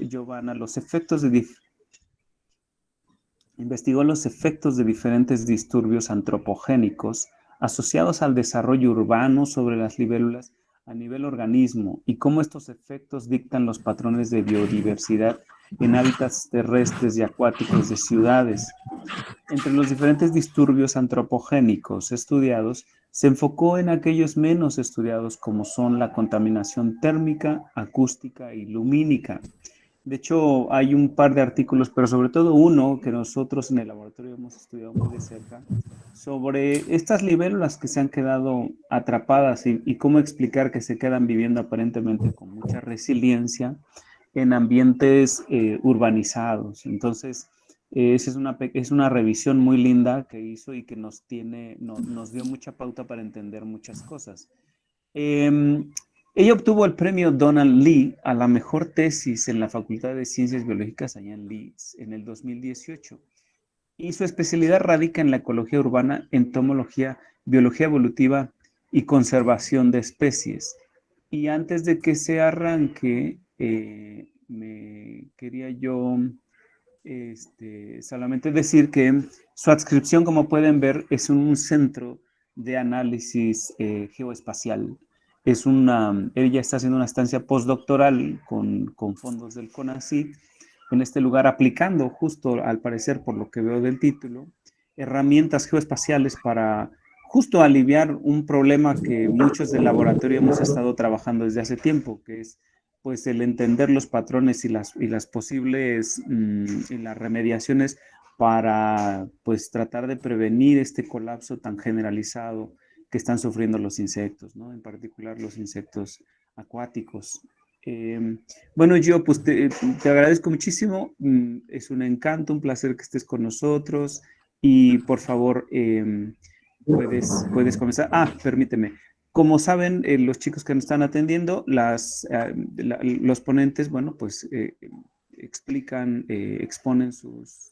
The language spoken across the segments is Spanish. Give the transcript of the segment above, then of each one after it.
Giovanna investigó los efectos de diferentes disturbios antropogénicos asociados al desarrollo urbano sobre las libélulas a nivel organismo y cómo estos efectos dictan los patrones de biodiversidad en hábitats terrestres y acuáticos de ciudades. Entre los diferentes disturbios antropogénicos estudiados, se enfocó en aquellos menos estudiados como son la contaminación térmica, acústica y lumínica. De hecho, hay un par de artículos, pero sobre todo uno que nosotros en el laboratorio hemos estudiado muy de cerca, sobre estas libélulas que se han quedado atrapadas y cómo explicar que se quedan viviendo aparentemente con mucha resiliencia en ambientes urbanizados. Entonces, esa es una revisión muy linda que hizo y que nos dio mucha pauta para entender muchas cosas. Ella obtuvo el premio Donald Lee a la mejor tesis en la Facultad de Ciencias Biológicas allá en Leeds en el 2018. Y su especialidad radica en la ecología urbana, entomología, biología evolutiva y conservación de especies. Y antes de que se arranque, me quería yo solamente decir que su adscripción, como pueden ver, es un centro de análisis geoespacial. Ella está haciendo una estancia postdoctoral con fondos del CONACYT en este lugar, aplicando justo, al parecer, por lo que veo del título, herramientas geoespaciales para justo aliviar un problema que muchos del laboratorio hemos estado trabajando desde hace tiempo, que es pues el entender los patrones y las posibles y las remediaciones para pues tratar de prevenir este colapso tan generalizado que están sufriendo los insectos, ¿no? En particular los insectos acuáticos. Bueno, yo pues te agradezco muchísimo, es un encanto, un placer que estés con nosotros y por favor puedes comenzar. Permíteme. Como saben, los chicos que nos están atendiendo, los ponentes, bueno, pues exponen sus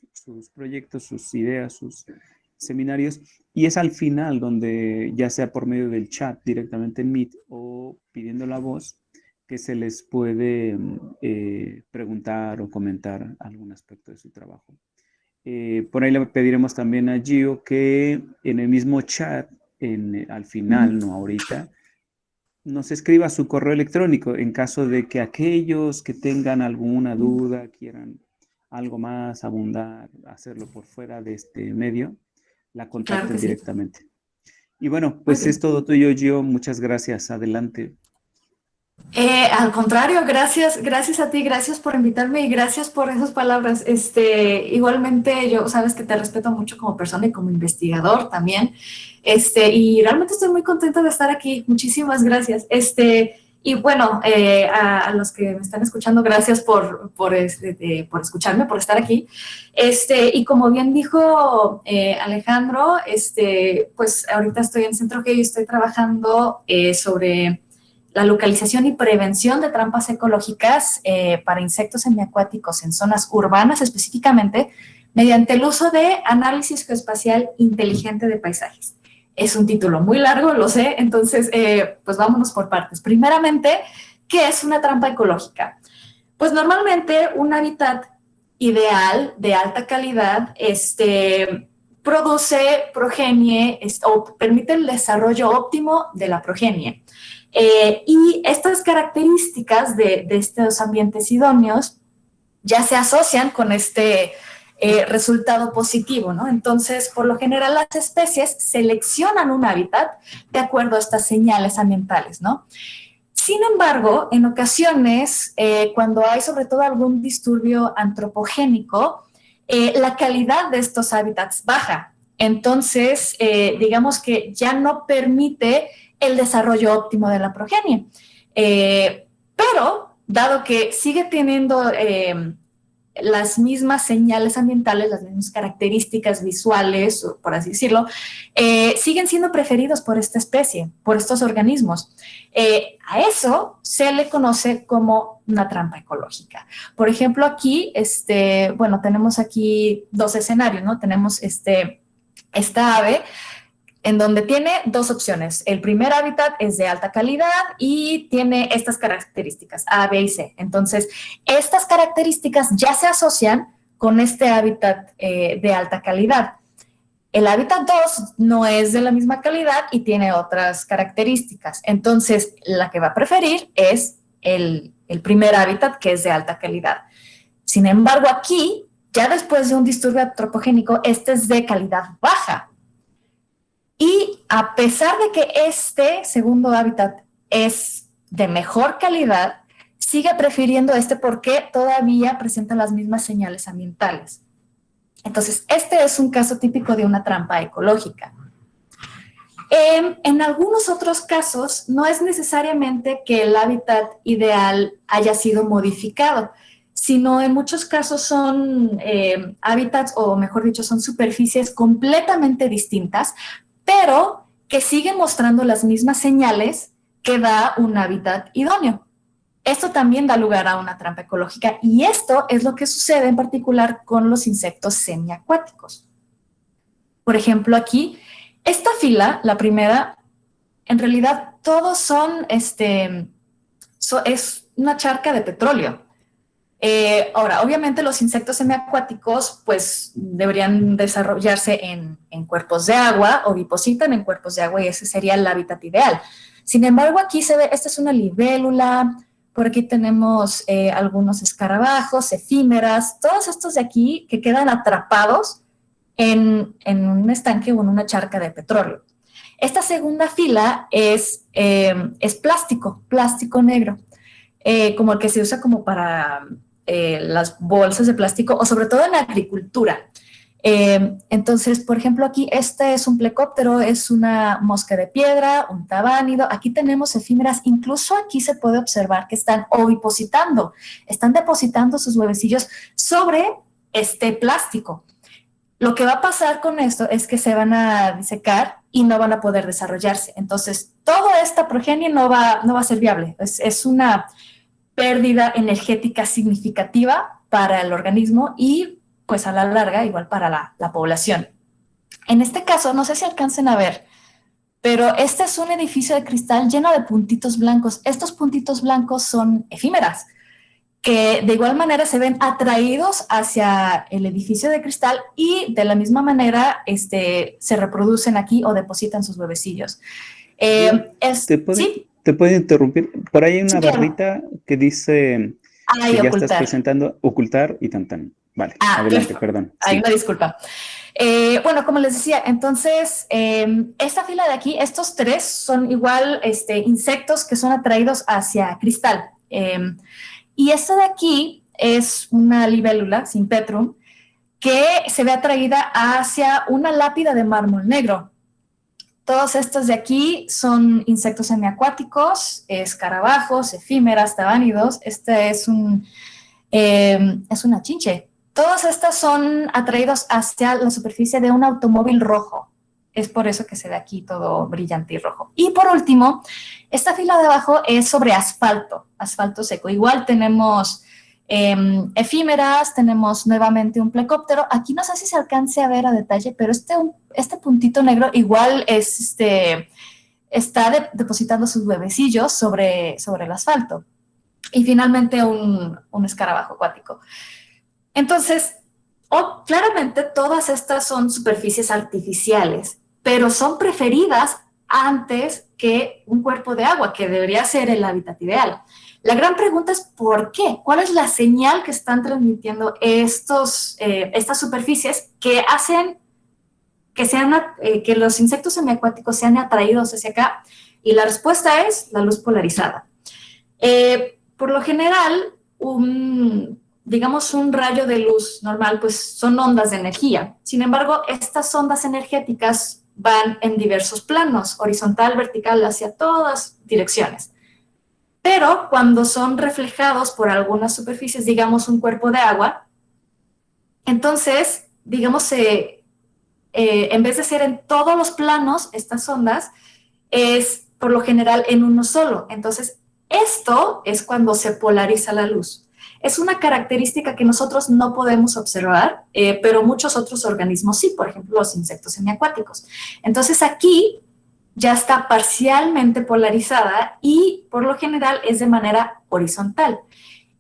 proyectos, sus ideas, sus seminarios, y es al final donde, ya sea por medio del chat directamente en Meet o pidiendo la voz, que se les puede preguntar o comentar algún aspecto de su trabajo. Por ahí le pediremos también a Gio que en el mismo chat, al final, no ahorita, nos escriba su correo electrónico en caso de que aquellos que tengan alguna duda, quieran algo más, abundar, hacerlo por fuera de este medio, la contacten Claro directamente. Sí. Y bueno, pues es todo tuyo, Gio. Muchas gracias. Adelante. Al contrario, gracias a ti, gracias por invitarme y gracias por esas palabras. Igualmente, yo sabes que te respeto mucho como persona y como investigador también. Y realmente estoy muy contenta de estar aquí. Muchísimas gracias. Y bueno, a los que me están escuchando, gracias por escucharme, por estar aquí. Y como bien dijo Alejandro, pues ahorita estoy en Centro G y estoy trabajando sobre la localización y prevención de trampas ecológicas para insectos semiacuáticos en zonas urbanas específicamente, mediante el uso de análisis geoespacial inteligente de paisajes. Es un título muy largo, lo sé, entonces pues vámonos por partes. Primeramente, ¿qué es una trampa ecológica? Pues normalmente un hábitat ideal de alta calidad produce progenie o permite el desarrollo óptimo de la progenie. Y estas características de estos ambientes idóneos ya se asocian con este resultado positivo, ¿no? Entonces, por lo general, las especies seleccionan un hábitat de acuerdo a estas señales ambientales, ¿no? Sin embargo, en ocasiones, cuando hay sobre todo algún disturbio antropogénico, la calidad de estos hábitats baja. Entonces, digamos que ya no permite el desarrollo óptimo de la progenie. Pero, dado que sigue teniendo las mismas señales ambientales, las mismas características visuales, por así decirlo, siguen siendo preferidos por esta especie, por estos organismos. A eso se le conoce como una trampa ecológica. Por ejemplo, aquí, bueno, tenemos aquí dos escenarios, ¿no? Tenemos esta ave en donde tiene dos opciones. El primer hábitat es de alta calidad y tiene estas características, A, B y C. Entonces, estas características ya se asocian con este hábitat de alta calidad. El hábitat 2 no es de la misma calidad y tiene otras características. Entonces, la que va a preferir es el primer hábitat, que es de alta calidad. Sin embargo, aquí, ya después de un disturbio antropogénico, este es de calidad baja. Y a pesar de que este segundo hábitat es de mejor calidad, sigue prefiriendo este porque todavía presenta las mismas señales ambientales. Entonces, este es un caso típico de una trampa ecológica. En algunos otros casos, no es necesariamente que el hábitat ideal haya sido modificado, sino en muchos casos son hábitats, o mejor dicho, son superficies completamente distintas, pero que siguen mostrando las mismas señales que da un hábitat idóneo. Esto también da lugar a una trampa ecológica y esto es lo que sucede en particular con los insectos semiacuáticos. Por ejemplo, aquí, esta fila, la primera, en realidad todos son, es una charca de petróleo. Ahora, obviamente los insectos semiacuáticos pues deberían desarrollarse en cuerpos de agua o depositan en cuerpos de agua y ese sería el hábitat ideal. Sin embargo, aquí se ve, esta es una libélula, por aquí tenemos algunos escarabajos, efímeras, todos estos de aquí que quedan atrapados en un estanque o en una charca de petróleo. Esta segunda fila es plástico negro, como el que se usa como para las bolsas de plástico o sobre todo en la agricultura. Entonces, por ejemplo, aquí este es un plecóptero, es una mosca de piedra, un tabánido. Aquí tenemos efímeras, incluso aquí se puede observar que están ovipositando, están depositando sus huevecillos sobre este plástico. Lo que va a pasar con esto es que se van a disecar y no van a poder desarrollarse. Entonces, toda esta progenie no va a ser viable. Es una pérdida energética significativa para el organismo y pues a la larga igual para la población. En este caso, no sé si alcancen a ver, pero este es un edificio de cristal lleno de puntitos blancos. Estos puntitos blancos son efímeras, que de igual manera se ven atraídos hacia el edificio de cristal y de la misma manera se reproducen aquí o depositan sus huevecillos. ¿Sí? ¿Te puedo interrumpir? Por ahí hay una Sí, claro. barrita que dice Ay, que ya ocultar. estás presentando ocultar y tan. Vale, adelante, Claro. perdón. Ay, una disculpa. Bueno, como les decía, entonces, esta fila de aquí, estos tres son igual insectos que son atraídos hacia cristal. Y esta de aquí es una libélula, Sympetrum, que se ve atraída hacia una lápida de mármol negro. Todos estos de aquí son insectos semiacuáticos, escarabajos, efímeras, tabánidos. Este es una chinche. Todos estos son atraídos hacia la superficie de un automóvil rojo. Es por eso que se ve aquí todo brillante y rojo. Y por último, esta fila de abajo es sobre asfalto seco. Igual tenemos efímeras, tenemos nuevamente un plecóptero. Aquí no sé si se alcance a ver a detalle, pero este puntito negro igual está depositando sus huevecillos sobre el asfalto. Y finalmente un escarabajo acuático. Entonces, claramente todas estas son superficies artificiales, pero son preferidas antes que un cuerpo de agua, que debería ser el hábitat ideal. La gran pregunta es ¿por qué? ¿Cuál es la señal que están transmitiendo estas superficies que hacen que los insectos semiacuáticos sean atraídos hacia acá? Y la respuesta es la luz polarizada. Por lo general, digamos un rayo de luz normal, pues son ondas de energía. Sin embargo, estas ondas energéticas van en diversos planos, horizontal, vertical, hacia todas direcciones. Pero cuando son reflejados por algunas superficies, digamos un cuerpo de agua, entonces, digamos, en vez de ser en todos los planos, estas ondas, es por lo general en uno solo. Entonces, esto es cuando se polariza la luz. es una característica que nosotros no podemos observar, pero muchos otros organismos sí, por ejemplo, los insectos semiacuáticos. Entonces aquí ya está parcialmente polarizada y por lo general es de manera horizontal.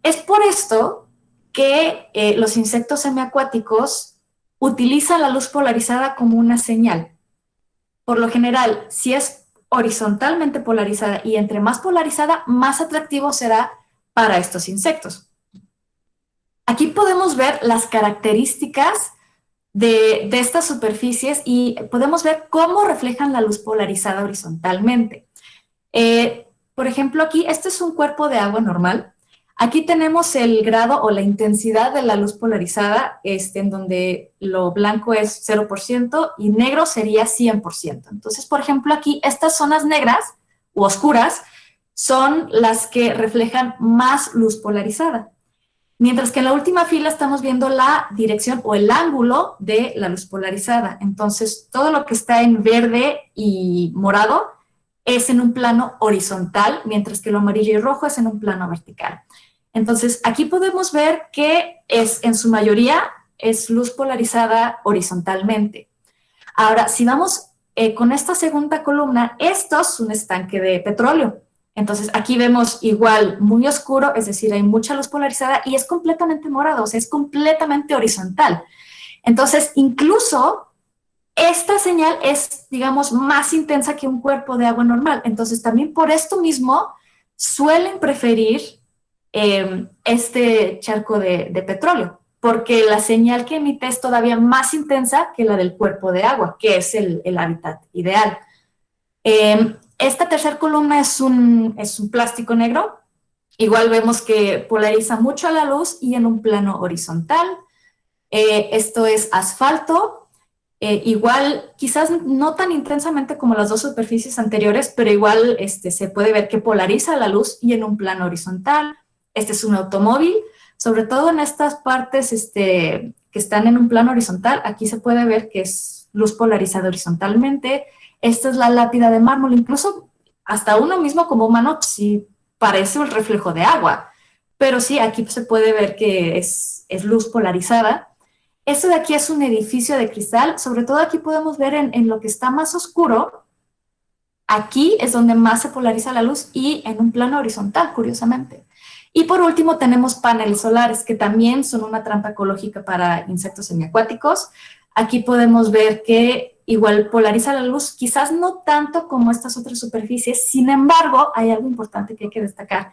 Es por esto que los insectos semiacuáticos utilizan la luz polarizada como una señal. Por lo general, si es horizontalmente polarizada y entre más polarizada, más atractivo será para estos insectos. Aquí podemos ver las características de estas superficies y podemos ver cómo reflejan la luz polarizada horizontalmente. Por ejemplo, aquí, este es un cuerpo de agua normal. Aquí tenemos el grado o la intensidad de la luz polarizada, en donde lo blanco es 0% y negro sería 100%. Entonces, por ejemplo, aquí estas zonas negras u oscuras son las que reflejan más luz polarizada. Mientras que en la última fila estamos viendo la dirección o el ángulo de la luz polarizada. Entonces, todo lo que está en verde y morado es en un plano horizontal, mientras que lo amarillo y rojo es en un plano vertical. Entonces, aquí podemos ver que en su mayoría es luz polarizada horizontalmente. Ahora, si vamos con esta segunda columna, esto es un estanque de petróleo. Entonces, aquí vemos igual muy oscuro, es decir, hay mucha luz polarizada y es completamente morado, o sea, es completamente horizontal. Entonces, incluso esta señal es, digamos, más intensa que un cuerpo de agua normal. Entonces, también por esto mismo suelen preferir este charco de petróleo, porque la señal que emite es todavía más intensa que la del cuerpo de agua, que es el hábitat ideal. Esta tercera columna es un plástico negro. Igual vemos que polariza mucho a la luz y en un plano horizontal. Esto es asfalto. Igual, quizás no tan intensamente como las dos superficies anteriores, pero igual se puede ver que polariza la luz y en un plano horizontal. Este es un automóvil, sobre todo en estas partes que están en un plano horizontal. Aquí se puede ver que es luz polarizada horizontalmente. Esta es la lápida de mármol, incluso hasta uno mismo como humano sí parece un reflejo de agua, pero sí, aquí se puede ver que es luz polarizada. Esto de aquí es un edificio de cristal, sobre todo aquí podemos ver en lo que está más oscuro, aquí es donde más se polariza la luz y en un plano horizontal, curiosamente. Y por último tenemos paneles solares, que también son una trampa ecológica para insectos semiacuáticos. Aquí podemos ver que igual polariza la luz, quizás no tanto como estas otras superficies, sin embargo, hay algo importante que hay que destacar.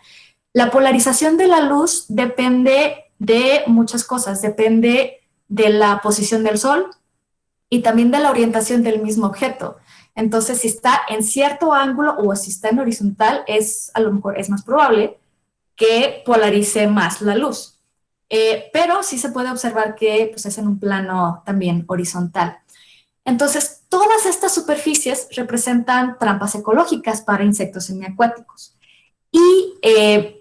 La polarización de la luz depende de muchas cosas, depende de la posición del sol y también de la orientación del mismo objeto. Entonces, si está en cierto ángulo o si está en horizontal, a lo mejor es más probable que polarice más la luz. Pero sí se puede observar que pues, es en un plano también horizontal. Entonces, todas estas superficies representan trampas ecológicas para insectos semiacuáticos. Y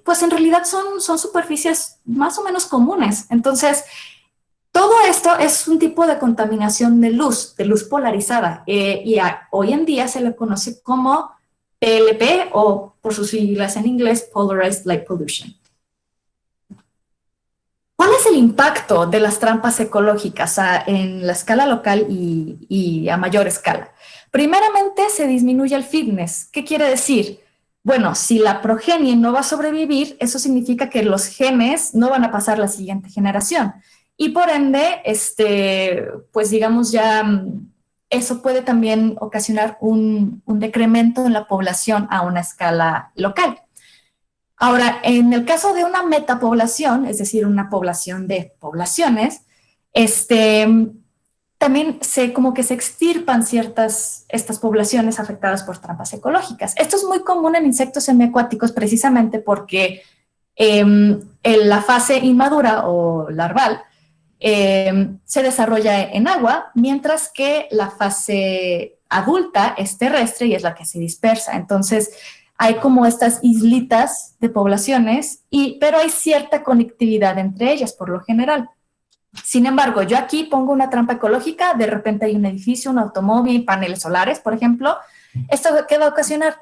pues en realidad son superficies más o menos comunes. Entonces, todo esto es un tipo de contaminación de luz polarizada. Hoy en día se le conoce como PLP o por sus siglas en inglés, Polarized Light Pollution. ¿Cuál es el impacto de las trampas ecológicas en la escala local y a mayor escala? Primeramente, se disminuye el fitness. ¿Qué quiere decir? Bueno, si la progenie no va a sobrevivir, eso significa que los genes no van a pasar a la siguiente generación. Y por ende, pues digamos ya, eso puede también ocasionar un decremento en la población a una escala local. Ahora, en el caso de una metapoblación, es decir, una población de poblaciones, también como que se extirpan estas poblaciones afectadas por trampas ecológicas. Esto es muy común en insectos semiacuáticos precisamente porque en la fase inmadura o larval se desarrolla en agua, mientras que la fase adulta es terrestre y es la que se dispersa. Entonces, hay como estas islitas de poblaciones, pero hay cierta conectividad entre ellas por lo general. Sin embargo, yo aquí pongo una trampa ecológica, de repente hay un edificio, un automóvil, paneles solares, por ejemplo. ¿Esto qué va a ocasionar?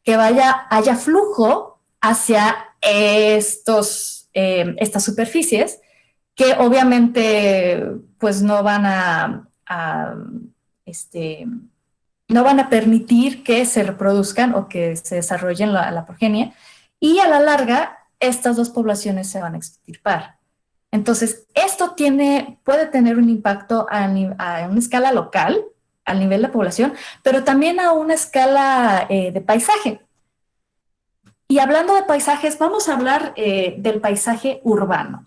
Que haya flujo hacia estas superficies, que obviamente pues no van no van a permitir que se reproduzcan o que se desarrollen la progenie, y a la larga estas dos poblaciones se van a extirpar. Entonces, esto puede tener un impacto a una escala local, al nivel de población, pero también a una escala de paisaje. Y hablando de paisajes, vamos a hablar del paisaje urbano.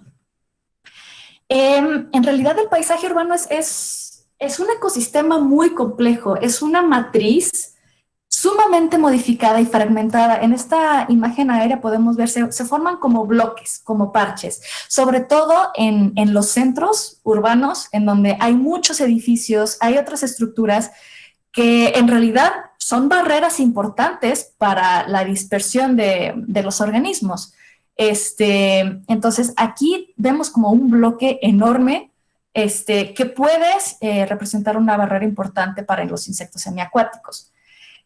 En realidad el paisaje urbano es un ecosistema muy complejo, es una matriz sumamente modificada y fragmentada. En esta imagen aérea podemos ver, se forman como bloques, como parches, sobre todo en los centros urbanos, en donde hay muchos edificios, hay otras estructuras que en realidad son barreras importantes para la dispersión de los organismos. Entonces, aquí vemos como un bloque enorme que puede representar una barrera importante para los insectos semiacuáticos.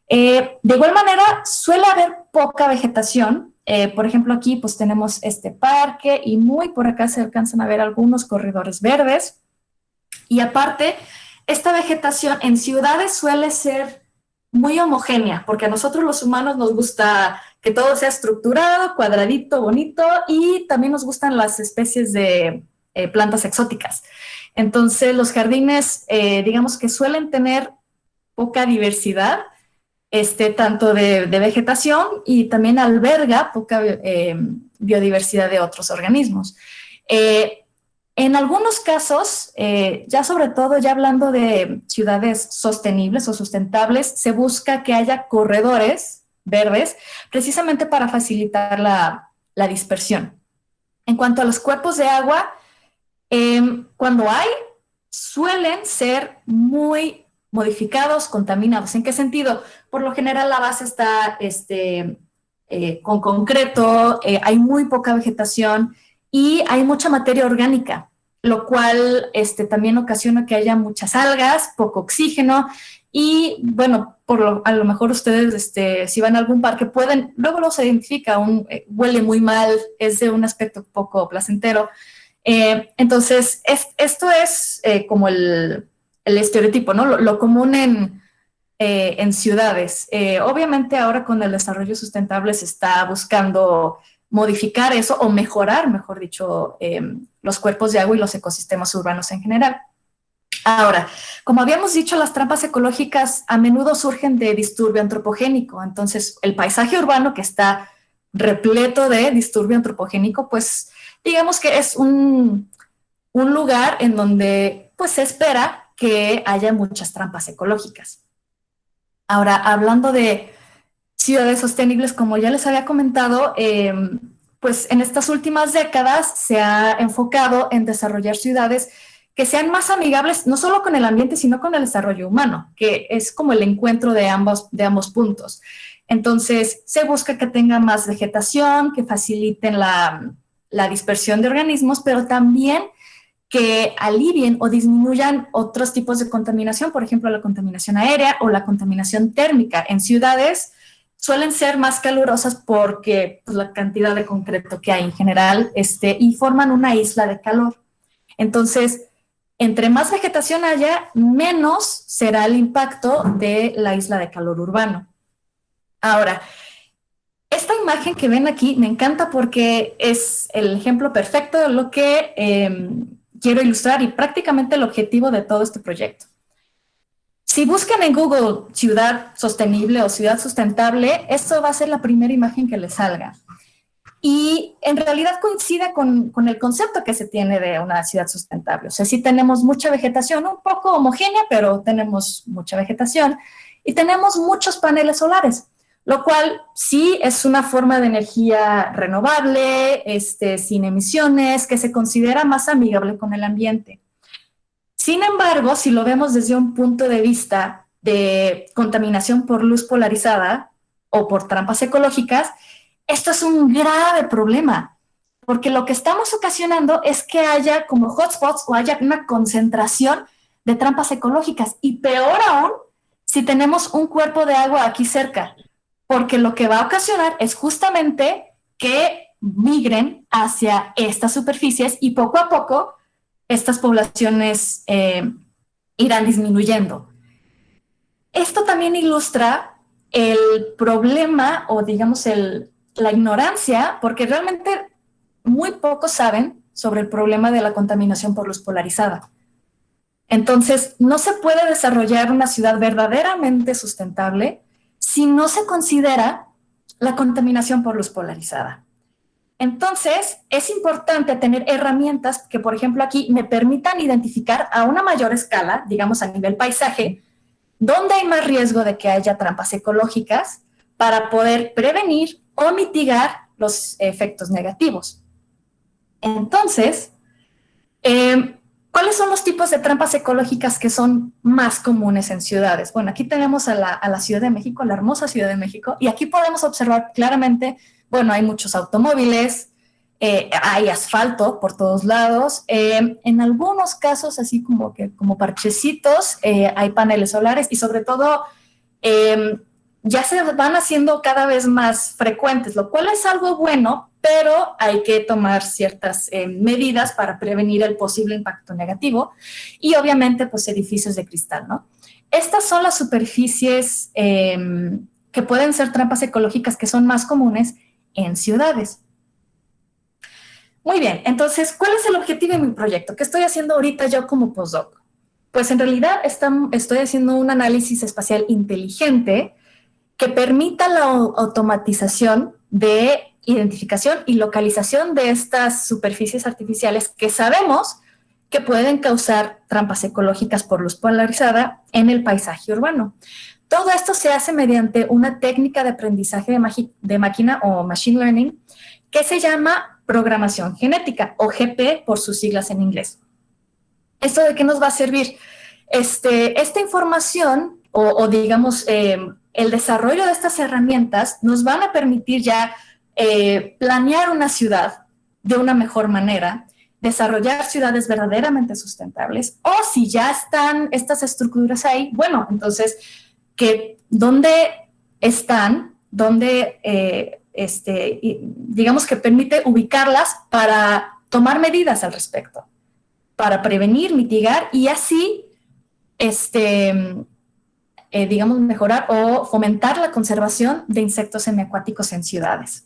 De igual manera, suele haber poca vegetación. Por ejemplo, aquí pues tenemos este parque y muy por acá se alcanzan a ver algunos corredores verdes. Y aparte, esta vegetación en ciudades suele ser muy homogénea, porque a nosotros los humanos nos gusta que todo sea estructurado, cuadradito, bonito, y también nos gustan las especies de plantas exóticas. Entonces, los jardines, digamos que suelen tener poca diversidad, tanto de vegetación, y también alberga poca biodiversidad de otros organismos. En algunos casos, ya sobre todo, ya hablando de ciudades sostenibles o sustentables, se busca que haya corredores verdes precisamente para facilitar la dispersión. En cuanto a los cuerpos de agua, cuando hay, suelen ser muy modificados, contaminados. ¿En qué sentido? Por lo general la base está con concreto, hay muy poca vegetación y hay mucha materia orgánica, lo cual también ocasiona que haya muchas algas, poco oxígeno, y bueno, a lo mejor ustedes si van a algún parque luego los identifica, huele muy mal, es de un aspecto poco placentero. Entonces, esto es como el estereotipo, ¿no? Lo común en ciudades. Obviamente ahora con el desarrollo sustentable se está buscando modificar eso o mejorar, mejor dicho, los cuerpos de agua y los ecosistemas urbanos en general. Ahora, como habíamos dicho, las trampas ecológicas a menudo surgen de disturbio antropogénico. Entonces, el paisaje urbano que está repleto de disturbio antropogénico, pues digamos que es un lugar en donde pues se espera que haya muchas trampas ecológicas. Ahora, hablando de ciudades sostenibles, como ya les había comentado, pues en estas últimas décadas se ha enfocado en desarrollar ciudades que sean más amigables, no solo con el ambiente, sino con el desarrollo humano, que es como el encuentro de ambos puntos. Entonces, se busca que tengan más vegetación, que faciliten la dispersión de organismos, pero también que alivien o disminuyan otros tipos de contaminación, por ejemplo, la contaminación aérea o la contaminación térmica. En ciudades suelen ser más calurosas porque pues, la cantidad de concreto que hay en general y forman una isla de calor. Entonces, entre más vegetación haya, menos será el impacto de la isla de calor urbano. Ahora, esta imagen que ven aquí me encanta porque es el ejemplo perfecto de lo que quiero ilustrar y prácticamente el objetivo de todo este proyecto. Si buscan en Google ciudad sostenible o ciudad sustentable, esto va a ser la primera imagen que les salga. Y en realidad coincide con el concepto que se tiene de una ciudad sustentable. O sea, sí tenemos mucha vegetación, un poco homogénea, pero tenemos mucha vegetación y tenemos muchos paneles solares, lo cual sí es una forma de energía renovable, sin emisiones, que se considera más amigable con el ambiente. Sin embargo, si lo vemos desde un punto de vista de contaminación por luz polarizada o por trampas ecológicas, esto es un grave problema, porque lo que estamos ocasionando es que haya como hotspots o haya una concentración de trampas ecológicas, y peor aún si tenemos un cuerpo de agua aquí cerca, porque lo que va a ocasionar es justamente que migren hacia estas superficies y poco a poco estas poblaciones irán disminuyendo. Esto también ilustra el problema o digamos la ignorancia, porque realmente muy pocos saben sobre el problema de la contaminación por luz polarizada. Entonces, no se puede desarrollar una ciudad verdaderamente sustentable si no se considera la contaminación por luz polarizada. Entonces, es importante tener herramientas que, por ejemplo, aquí me permitan identificar a una mayor escala, digamos a nivel paisaje, dónde hay más riesgo de que haya trampas ecológicas para poder prevenir o mitigar los efectos negativos. Entonces, ¿cuáles son los tipos de trampas ecológicas que son más comunes en ciudades? Bueno, aquí tenemos a la Ciudad de México, la hermosa Ciudad de México, y aquí podemos observar claramente, bueno, hay muchos automóviles, hay asfalto por todos lados, en algunos casos así como parchecitos, hay paneles solares y sobre todo ya se van haciendo cada vez más frecuentes, lo cual es algo bueno, pero hay que tomar ciertas medidas para prevenir el posible impacto negativo y obviamente pues edificios de cristal, ¿no? Estas son las superficies que pueden ser trampas ecológicas que son más comunes en ciudades. Muy bien, entonces, ¿cuál es el objetivo de mi proyecto? ¿Qué estoy haciendo ahorita yo como postdoc? Pues en realidad estoy haciendo un análisis espacial inteligente que permita la automatización de identificación y localización de estas superficies artificiales que sabemos que pueden causar trampas ecológicas por luz polarizada en el paisaje urbano. Todo esto se hace mediante una técnica de aprendizaje de máquina o machine learning que se llama programación genética o GP por sus siglas en inglés. ¿Esto de qué nos va a servir? Esta información o digamos el desarrollo de estas herramientas nos van a permitir ya planear una ciudad de una mejor manera, desarrollar ciudades verdaderamente sustentables, o si ya están estas estructuras ahí, bueno, entonces, ¿dónde están? ¿Dónde, digamos que permite ubicarlas para tomar medidas al respecto, para prevenir, mitigar y así, digamos, mejorar o fomentar la conservación de insectos semiacuáticos en ciudades?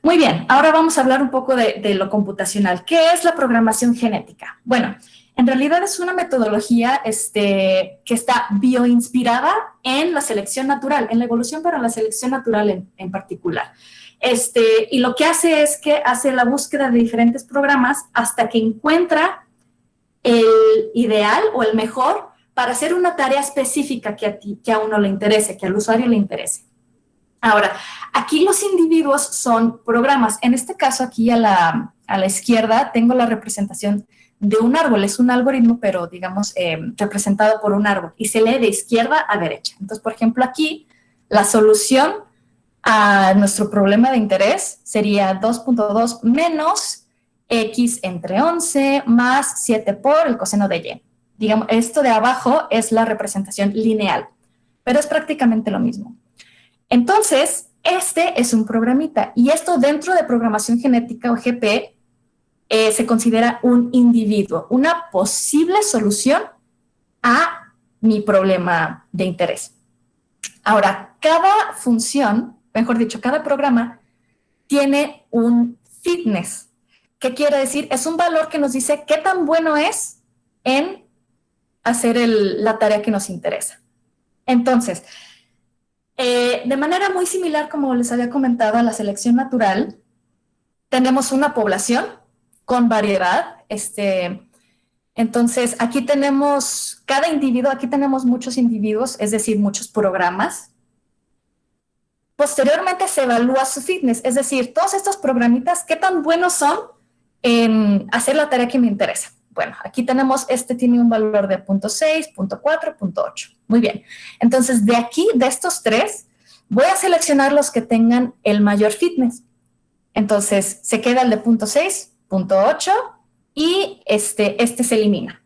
Muy bien, ahora vamos a hablar un poco de lo computacional. ¿Qué es la programación genética? Bueno, en realidad es una metodología que está bioinspirada en la selección natural, en la evolución, pero en la selección natural en particular. Y lo que hace es que hace la búsqueda de diferentes programas hasta que encuentra el ideal o el mejor para hacer una tarea específica que a uno le interese, que al usuario le interese. Ahora, aquí los individuos son programas. En este caso, aquí a la izquierda tengo la representación de un árbol. Es un algoritmo, pero digamos representado por un árbol y se lee de izquierda a derecha. Entonces, por ejemplo, aquí la solución a nuestro problema de interés sería 2.2 menos x entre 11 más 7 por el coseno de y. Digamos, esto de abajo es la representación lineal, pero es prácticamente lo mismo. Entonces, este es un programita y esto dentro de programación genética o GP se considera un individuo, una posible solución a mi problema de interés. Ahora, cada función, mejor dicho, cada programa tiene un fitness. ¿Qué quiere decir? Es un valor que nos dice qué tan bueno es en hacer la tarea que nos interesa. Entonces, de manera muy similar, como les había comentado, a la selección natural, tenemos una población con variedad. Entonces, aquí tenemos cada individuo, aquí tenemos muchos individuos, es decir, muchos programas. Posteriormente se evalúa su fitness, es decir, todos estos programitas, ¿qué tan buenos son en hacer la tarea que me interesa? Bueno, aquí tenemos, tiene un valor de 0.6, 0.4, 0.8. Muy bien. Entonces, de aquí, de estos tres, voy a seleccionar los que tengan el mayor fitness. Entonces, se queda el de 0.6, 0.8 y este se elimina.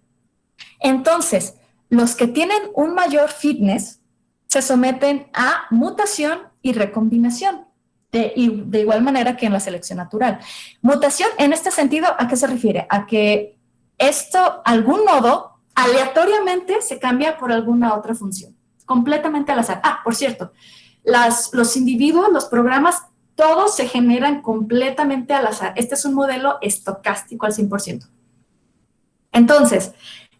Entonces, los que tienen un mayor fitness se someten a mutación y recombinación. de igual manera que en la selección natural. Mutación, en este sentido, ¿a qué se refiere? A que algún nodo, aleatoriamente se cambia por alguna otra función, completamente al azar. Ah, por cierto, los individuos, los programas, todos se generan completamente al azar. Este es un modelo estocástico al 100%. Entonces,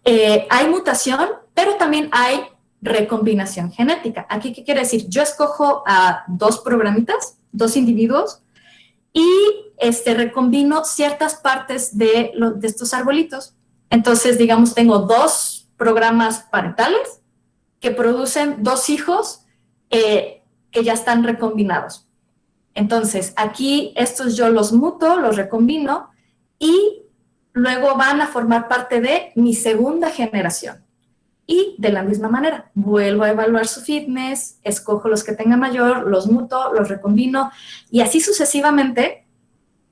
hay mutación, pero también hay recombinación genética. ¿Aquí qué quiere decir? Yo escojo a 2 programitas, 2 individuos, y recombino ciertas partes de estos arbolitos. Entonces, digamos, tengo 2 programas parentales que producen 2 hijos que ya están recombinados. Entonces, aquí estos yo los muto, los recombino y luego van a formar parte de mi segunda generación. Y de la misma manera, vuelvo a evaluar su fitness, escojo los que tengan mayor, los muto, los recombino y así sucesivamente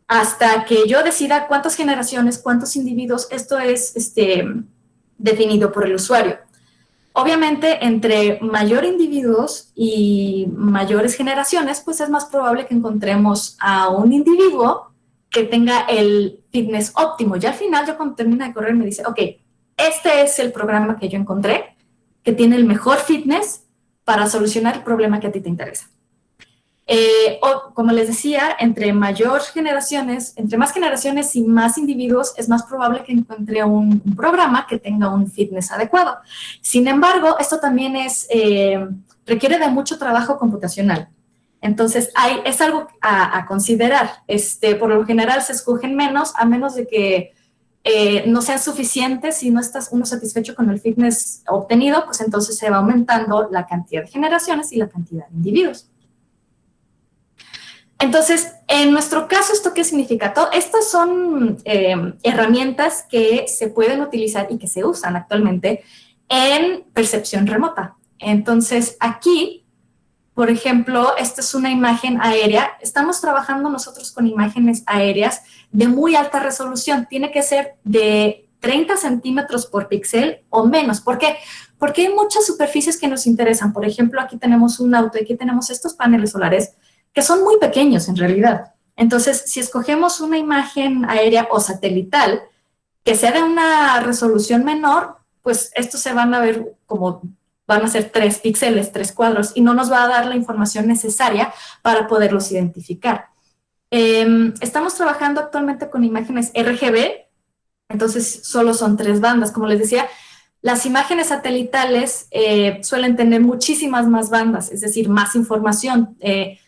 hasta que yo decida cuántas generaciones, cuántos individuos, esto es definido por el usuario. Obviamente, entre mayor individuos y mayores generaciones, pues es más probable que encontremos a un individuo que tenga el fitness óptimo. Y al final, yo cuando termina de correr me dice, ok, este es el programa que yo encontré, que tiene el mejor fitness para solucionar el problema que a ti te interesa. O, como les decía, entre más generaciones y más individuos, es más probable que encuentre un programa que tenga un fitness adecuado. Sin embargo, esto también requiere de mucho trabajo computacional. Entonces, es algo a considerar. Por lo general se escogen menos, a menos de que no sean suficientes. Si no estás uno satisfecho con el fitness obtenido, pues entonces se va aumentando la cantidad de generaciones y la cantidad de individuos. Entonces, en nuestro caso, ¿esto qué significa? Estas son herramientas que se pueden utilizar y que se usan actualmente en percepción remota. Entonces, aquí, por ejemplo, esta es una imagen aérea. Estamos trabajando nosotros con imágenes aéreas de muy alta resolución. Tiene que ser de 30 centímetros por píxel o menos. ¿Por qué? Porque hay muchas superficies que nos interesan. Por ejemplo, aquí tenemos un auto y aquí tenemos estos paneles solares que son muy pequeños en realidad. Entonces, si escogemos una imagen aérea o satelital que sea de una resolución menor, pues estos se van a ver como, van a ser 3 píxeles, 3 cuadros, y no nos va a dar la información necesaria para poderlos identificar. Estamos trabajando actualmente con imágenes RGB, entonces solo son 3 bandas. Como les decía, las imágenes satelitales suelen tener muchísimas más bandas, es decir, más información, de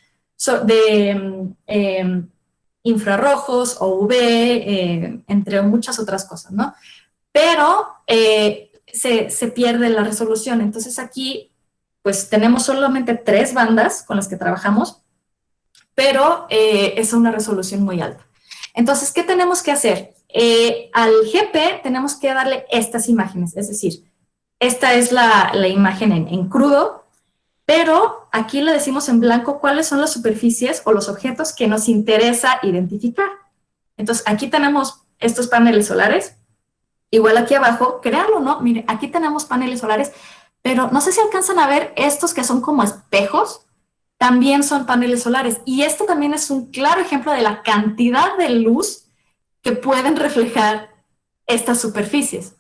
infrarrojos o UV, entre muchas otras cosas, ¿no? Pero se pierde la resolución. Entonces aquí, pues tenemos solamente 3 bandas con las que trabajamos, pero es una resolución muy alta. Entonces, ¿qué tenemos que hacer? Al GP tenemos que darle estas imágenes, es decir, esta es la imagen en crudo, pero aquí le decimos en blanco cuáles son las superficies o los objetos que nos interesa identificar. Entonces, aquí tenemos estos paneles solares. Igual aquí abajo, créanlo o no, miren, aquí tenemos paneles solares, pero no sé si alcanzan a ver estos que son como espejos, también son paneles solares. Y esto también es un claro ejemplo de la cantidad de luz que pueden reflejar estas superficies.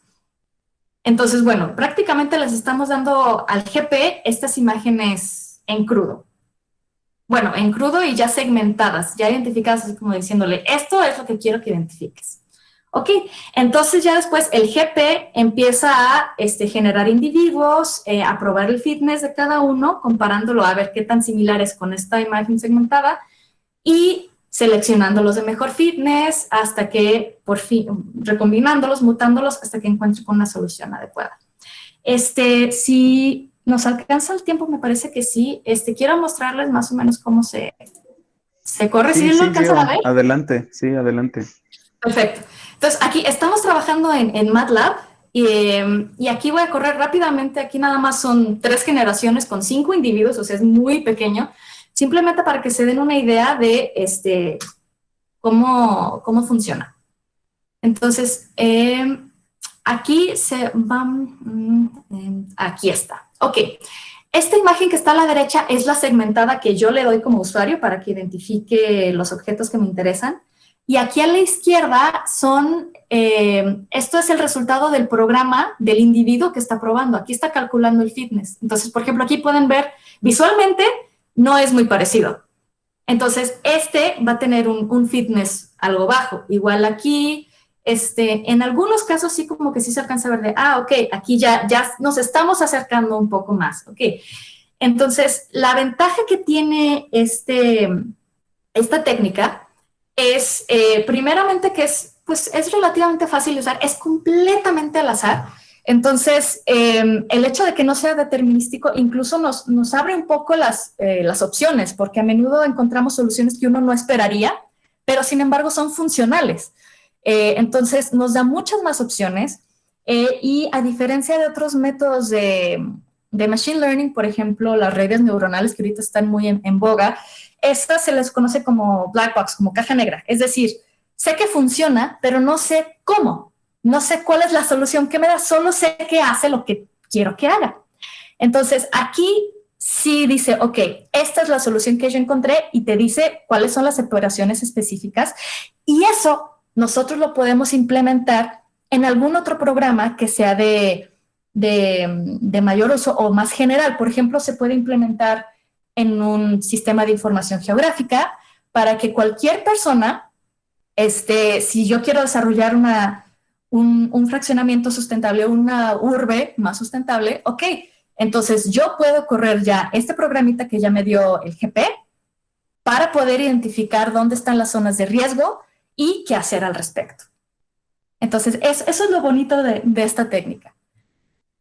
Entonces, bueno, prácticamente les estamos dando al GP estas imágenes en crudo. Bueno, en crudo y ya segmentadas, ya identificadas, así como diciéndole, esto es lo que quiero que identifiques. Ok, entonces ya después el GP empieza a generar individuos, a probar el fitness de cada uno, comparándolo a ver qué tan similar es con esta imagen segmentada y seleccionando los de mejor fitness hasta que, por fin, recombinándolos, mutándolos hasta que encuentre con una solución adecuada. Si nos alcanza el tiempo, me parece que sí. Quiero mostrarles más o menos cómo se corre. ¿Sí lo alcanzan a ver? Adelante, sí, adelante. Perfecto. Entonces, aquí estamos trabajando en MATLAB y aquí voy a correr rápidamente. Aquí nada más son 3 generaciones con 5 individuos, o sea, es muy pequeño. Simplemente para que se den una idea de cómo funciona. Entonces, aquí se van, aquí está. Ok, esta imagen que está a la derecha es la segmentada que yo le doy como usuario para que identifique los objetos que me interesan. Y aquí a la izquierda esto es el resultado del programa del individuo que está probando. Aquí está calculando el fitness. Entonces, por ejemplo, aquí pueden ver visualmente no es muy parecido. Entonces, este va a tener un fitness algo bajo. Igual aquí, en algunos casos sí como que sí se alcanza a ver de, ok, aquí ya nos estamos acercando un poco más, ok. Entonces, la ventaja que tiene esta técnica es, primeramente, que pues, es relativamente fácil de usar, es completamente al azar. Entonces, el hecho de que no sea determinístico incluso nos abre un poco las opciones, porque a menudo encontramos soluciones que uno no esperaría, pero sin embargo son funcionales. Entonces, nos da muchas más opciones y a diferencia de otros métodos de machine learning, por ejemplo, las redes neuronales que ahorita están muy en boga, estas se les conoce como black box, como caja negra. Es decir, sé que funciona, pero no sé cómo. No sé cuál es la solución que me da, solo sé que hace lo que quiero que haga. Entonces, aquí sí dice, ok, esta es la solución que yo encontré y te dice cuáles son las operaciones específicas. Y eso nosotros lo podemos implementar en algún otro programa que sea de mayor uso o más general. Por ejemplo, se puede implementar en un sistema de información geográfica para que cualquier persona, si yo quiero desarrollar un fraccionamiento sustentable, una urbe más sustentable, ok, entonces yo puedo correr ya este programita que ya me dio el GP para poder identificar dónde están las zonas de riesgo y qué hacer al respecto. Entonces, eso es lo bonito de esta técnica.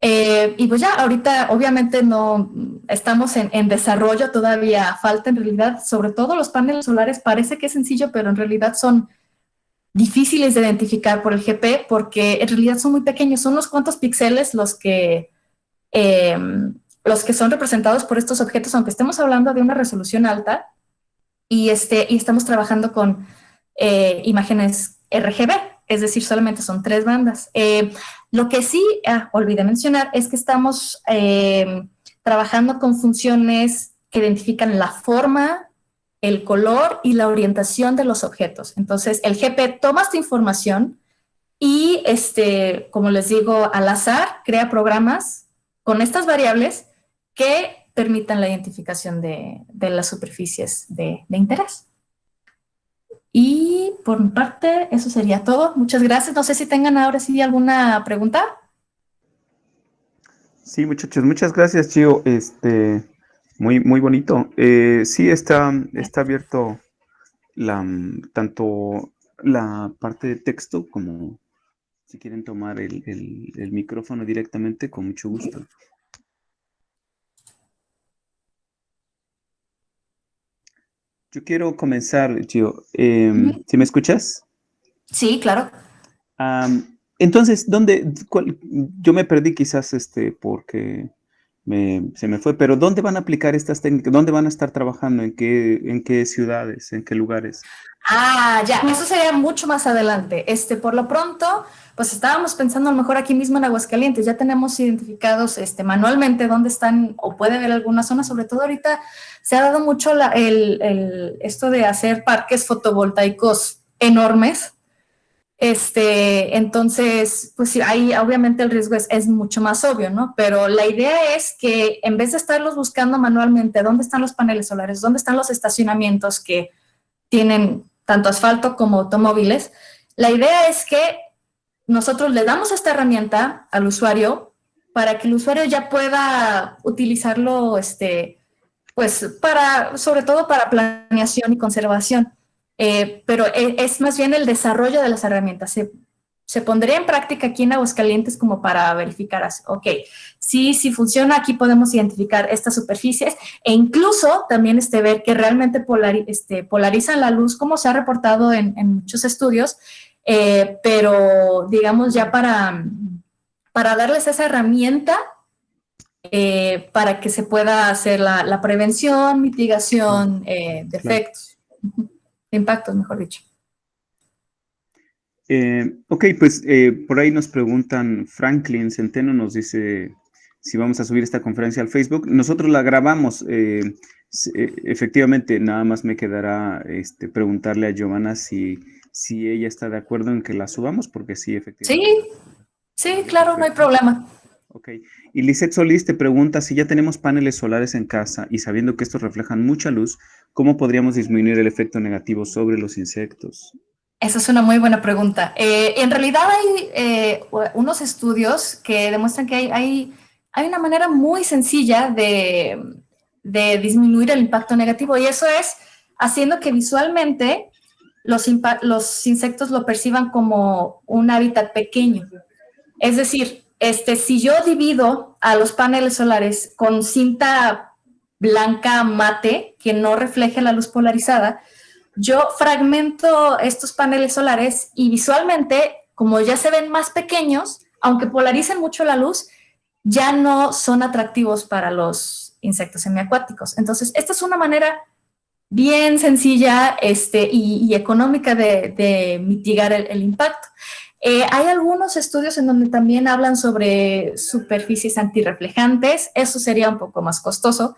Y pues ya, ahorita obviamente no estamos en desarrollo, todavía falta en realidad, sobre todo los paneles solares, parece que es sencillo, pero en realidad son difíciles de identificar por el GP porque en realidad son muy pequeños, son unos cuantos píxeles eh, los que son representados por estos objetos, aunque estemos hablando de una resolución alta y estamos trabajando con imágenes RGB, es decir, solamente son 3 bandas. Lo que sí olvidé mencionar es que estamos trabajando con funciones que identifican la forma, el color y la orientación de los objetos. Entonces, el GP toma esta información y, como les digo, al azar crea programas con estas variables que permitan la identificación de las superficies de interés. Y por mi parte, eso sería todo. Muchas gracias. No sé si tengan ahora sí alguna pregunta. Sí, muchachos, muchas gracias, Chio. Muy bonito. Sí, está abierto tanto la parte de texto como si quieren tomar el micrófono directamente, con mucho gusto. Yo quiero comenzar, Gio. ¿Sí me escuchas? Sí, claro. Entonces, yo me perdí quizás porque se me fue, pero ¿dónde van a aplicar estas técnicas? ¿Dónde van a estar trabajando? ¿En qué ciudades? ¿En qué lugares? Ya, eso sería mucho más adelante. Por lo pronto, pues estábamos pensando a lo mejor aquí mismo en Aguascalientes. Ya tenemos identificados manualmente dónde están o puede haber alguna zona. Sobre todo ahorita se ha dado mucho esto de hacer parques fotovoltaicos enormes. Entonces, pues sí, ahí obviamente el riesgo es mucho más obvio, ¿no? Pero la idea es que en vez de estarlos buscando manualmente, dónde están los paneles solares, dónde están los estacionamientos que tienen tanto asfalto como automóviles, la idea es que nosotros le damos esta herramienta al usuario para que el usuario ya pueda utilizarlo, pues sobre todo para planeación y conservación. Pero es más bien el desarrollo de las herramientas. Se pondría en práctica aquí en Aguascalientes como para verificar, ok, sí funciona, aquí podemos identificar estas superficies e incluso también ver que realmente polarizan la luz, como se ha reportado en muchos estudios, pero digamos ya para darles esa herramienta para que se pueda hacer la prevención, mitigación de efectos, de impactos, mejor dicho. Ok, pues por ahí nos preguntan, Franklin Centeno nos dice, si vamos a subir esta conferencia al Facebook. Nosotros la grabamos. Efectivamente, nada más me quedará preguntarle a Giovanna si ella está de acuerdo en que la subamos, porque sí, efectivamente. Sí, claro, no hay problema. Ok. Y Lisette Solís te pregunta si ya tenemos paneles solares en casa y sabiendo que estos reflejan mucha luz, ¿cómo podríamos disminuir el efecto negativo sobre los insectos? Esa es una muy buena pregunta. En realidad hay unos estudios que demuestran que hay una manera muy sencilla de disminuir el impacto negativo, y eso es haciendo que visualmente los insectos lo perciban como un hábitat pequeño. Es decir, si yo divido a los paneles solares con cinta blanca mate que no refleje la luz polarizada, yo fragmento estos paneles solares y visualmente, como ya se ven más pequeños, aunque polaricen mucho la luz, ya no son atractivos para los insectos semiacuáticos. Entonces, esta es una manera bien sencilla y económica de mitigar el impacto. Hay algunos estudios en donde también hablan sobre superficies antirreflejantes. Eso sería un poco más costoso.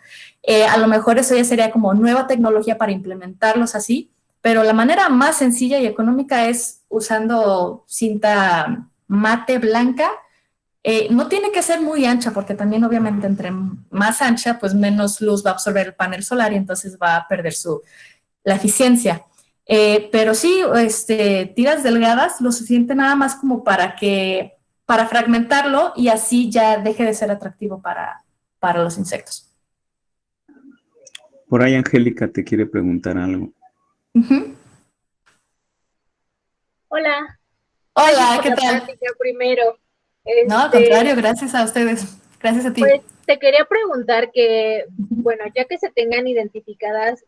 A lo mejor eso ya sería como nueva tecnología para implementarlos así, pero la manera más sencilla y económica es usando cinta mate blanca. No tiene que ser muy ancha, porque también obviamente entre más ancha, pues menos luz va a absorber el panel solar y entonces va a perder la eficiencia. Pero sí, tiras delgadas, lo suficiente nada más como para fragmentarlo y así ya deje de ser atractivo para los insectos. Por ahí Angélica te quiere preguntar algo. Hola. Hola, ¿qué tal? Primero. No, al contrario, gracias a ustedes. Gracias a ti. Pues te quería preguntar que, bueno, ya que se tengan identificadas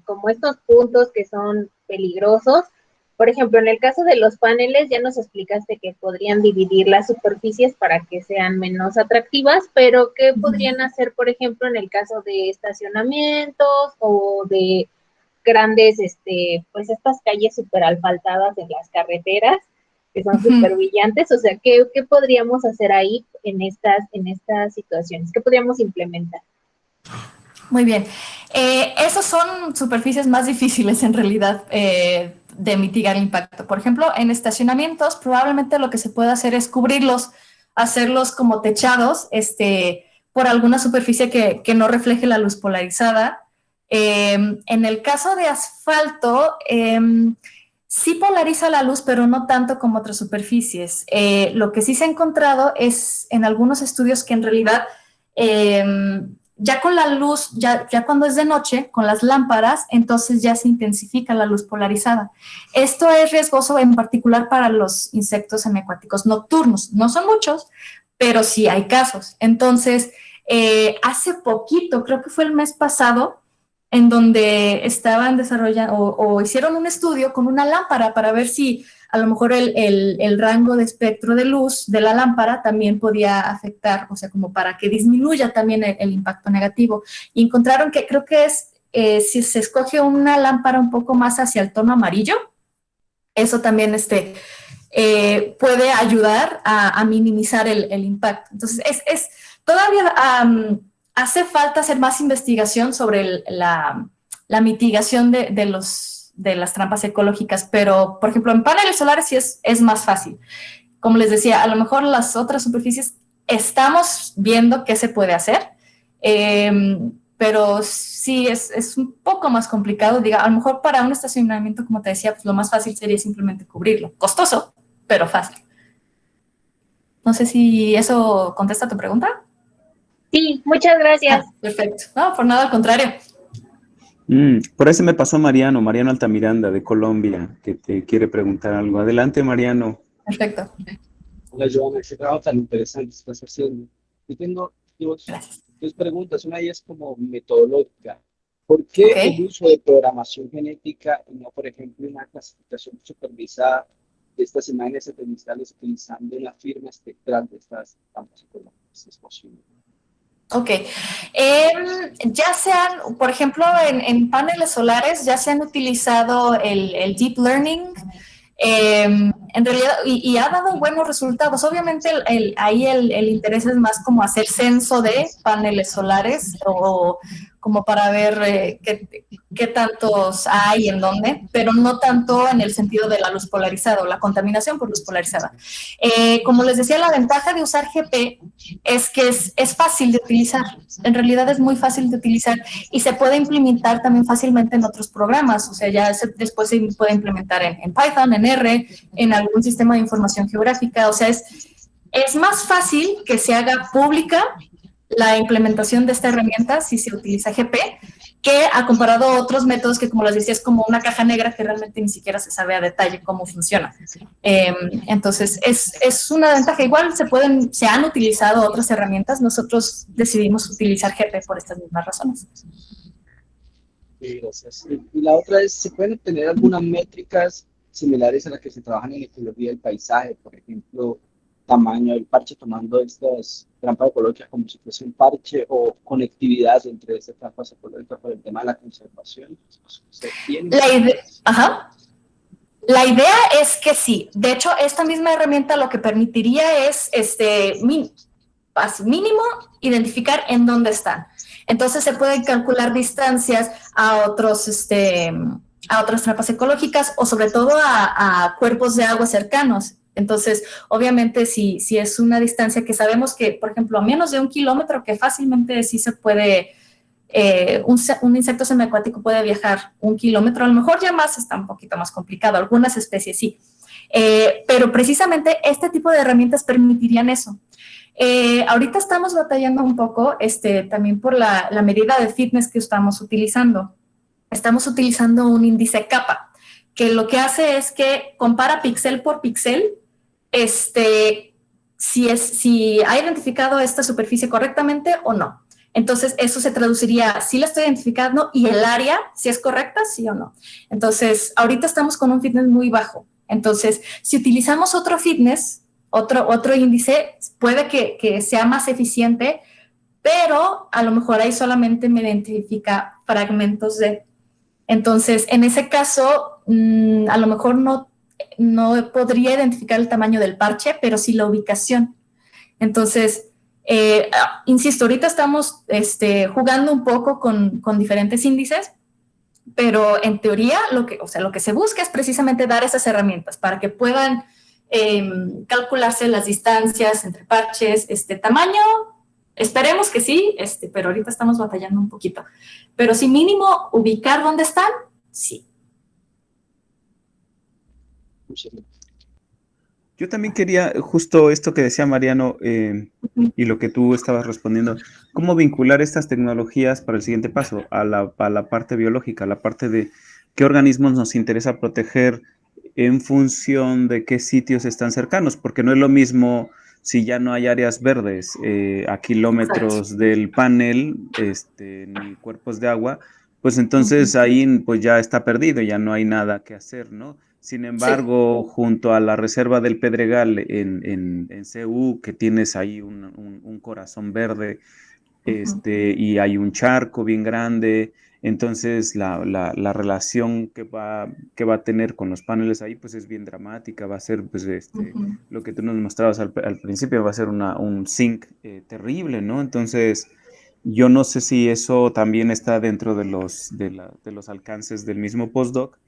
como estos puntos que son peligrosos, por ejemplo, en el caso de los paneles ya nos explicaste que podrían dividir las superficies para que sean menos atractivas, pero ¿qué podrían hacer, por ejemplo, en el caso de estacionamientos o de grandes, pues estas calles súper asfaltadas en las carreteras, que son súper brillantes? O sea, ¿qué podríamos hacer ahí en estas situaciones? ¿Qué podríamos implementar? Muy bien. Esas son superficies más difíciles en realidad de mitigar el impacto. Por ejemplo, en estacionamientos probablemente lo que se puede hacer es cubrirlos, hacerlos como techados por alguna superficie que no refleje la luz polarizada. En el caso de asfalto, sí polariza la luz, pero no tanto como otras superficies. Lo que sí se ha encontrado es en algunos estudios que en realidad ya con la luz, ya cuando es de noche, con las lámparas, entonces ya se intensifica la luz polarizada. Esto es riesgoso en particular para los insectos semiacuáticos nocturnos. No son muchos, pero sí hay casos. Entonces, hace poquito, creo que fue el mes pasado, en donde estaban desarrollando o hicieron un estudio con una lámpara para ver si a lo mejor el rango de espectro de luz de la lámpara también podía afectar, o sea, como para que disminuya también el impacto negativo. Y encontraron que creo que si se escoge una lámpara un poco más hacia el tono amarillo, eso también puede ayudar a minimizar el impacto. Entonces, todavía hace falta hacer más investigación sobre la mitigación de las trampas ecológicas, pero, por ejemplo, en paneles solares sí es más fácil. Como les decía, a lo mejor las otras superficies estamos viendo qué se puede hacer, pero sí es un poco más complicado. A lo mejor para un estacionamiento, como te decía, pues lo más fácil sería simplemente cubrirlo. Costoso, pero fácil. No sé si eso contesta tu pregunta. Sí, muchas gracias. Perfecto. No, por nada, al contrario. Por ahí se me pasó Mariano Altamiranda de Colombia, que te quiere preguntar algo. Adelante, Mariano. Perfecto. Hola, Joana, qué trabajo tan interesante estás haciendo. Yo tengo dos preguntas. Una es como metodológica. ¿Por qué el uso de programación genética y no, por ejemplo, una clasificación supervisada de estas imágenes satelital utilizando la firma espectral de estas campos ecológicos? ¿Es posible? Ok. Ya sean, por ejemplo, en paneles solares ya se han utilizado el deep learning. en realidad, y ha dado buenos resultados. Obviamente ahí el interés es más como hacer censo de paneles solares o como para ver qué tantos hay, en dónde, pero no tanto en el sentido de la luz polarizada o la contaminación por luz polarizada. Como les decía, la ventaja de usar GP es que es fácil de utilizar. En realidad es muy fácil de utilizar y se puede implementar también fácilmente en otros programas. O sea, ya después se puede implementar en Python, en R, en algún sistema de información geográfica. O sea, es más fácil que se haga pública la implementación de esta herramienta si se utiliza GP, que ha comparado a otros métodos que, como les decía, es como una caja negra que realmente ni siquiera se sabe a detalle cómo funciona. Entonces, es una ventaja. Igual se han utilizado otras herramientas, nosotros decidimos utilizar GP por estas mismas razones. Sí, gracias. Y la otra es, ¿se pueden obtener algunas métricas similares a las que se trabajan en ecología del paisaje? Por ejemplo, tamaño del parche, tomando estas trampas ecológicas como si fuese un parche, o conectividad entre estas trampas ecológicas por el tema de la conservación. ¿Se tiene? La idea es que sí. De hecho, esta misma herramienta lo que permitiría es mínimo identificar en dónde están. Entonces se pueden calcular distancias a otras trampas ecológicas o sobre todo a cuerpos de agua cercanos. Entonces, obviamente, si es una distancia que sabemos que, por ejemplo, a menos de 1 kilómetro, que fácilmente sí se puede, un insecto semiacuático puede viajar 1 kilómetro, a lo mejor ya más está un poquito más complicado, algunas especies sí. Pero precisamente este tipo de herramientas permitirían eso. Ahorita estamos batallando un poco también por la medida de fitness que estamos utilizando. Estamos utilizando un índice kappa, que lo que hace es que compara píxel por píxel si ha identificado esta superficie correctamente o no. Entonces, eso se traduciría si la estoy identificando y el área, si es correcta, sí o no. Entonces, ahorita estamos con un fitness muy bajo. Entonces, si utilizamos otro fitness, otro índice, puede que sea más eficiente, pero a lo mejor ahí solamente me identifica fragmentos de... Entonces, en ese caso, a lo mejor no podría identificar el tamaño del parche, pero sí la ubicación. Entonces, insisto, ahorita estamos jugando un poco con diferentes índices, pero en teoría lo que se busca es precisamente dar esas herramientas para que puedan calcularse las distancias entre parches, tamaño. Esperemos que sí, pero ahorita estamos batallando un poquito. Pero sí, mínimo ubicar dónde están, sí. Yo también quería, justo esto que decía Mariano y lo que tú estabas respondiendo, ¿cómo vincular estas tecnologías para el siguiente paso? A la parte biológica, a la parte de qué organismos nos interesa proteger en función de qué sitios están cercanos, porque no es lo mismo si ya no hay áreas verdes a kilómetros del panel, ni cuerpos de agua, pues entonces ahí pues ya está perdido, ya no hay nada que hacer, ¿no? Sin embargo, junto a la reserva del Pedregal en CU, que tienes ahí un corazón verde, y hay un charco bien grande, entonces la relación que va a tener con los paneles ahí, pues es bien dramática, va a ser, pues, lo que tú nos mostrabas al principio, va a ser un zinc terrible, ¿no? Entonces, yo no sé si eso también está dentro de los alcances del mismo postdoc,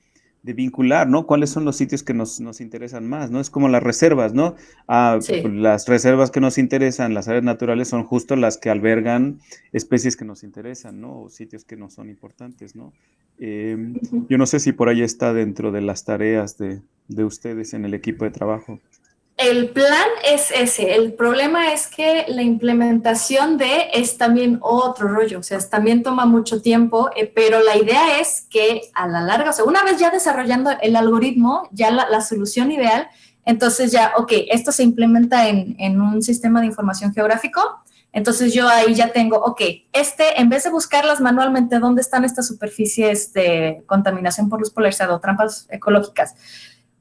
de vincular, ¿no? ¿Cuáles son los sitios que nos interesan más, ¿no? Es como las reservas, ¿no? Las reservas que nos interesan, las áreas naturales, son justo las que albergan especies que nos interesan, ¿no? O sitios que no son importantes, ¿no? Yo no sé si por ahí está dentro de las tareas de ustedes en el equipo de trabajo. El plan es ese. El problema es que la implementación es también otro rollo. O sea, también toma mucho tiempo, pero la idea es que a la larga, o sea, una vez ya desarrollando el algoritmo, ya la solución ideal, entonces ya, ok, esto se implementa en un sistema de información geográfico. Entonces yo ahí ya tengo, ok, en vez de buscarlas manualmente, ¿dónde están estas superficies de contaminación por luz polarizada o trampas ecológicas?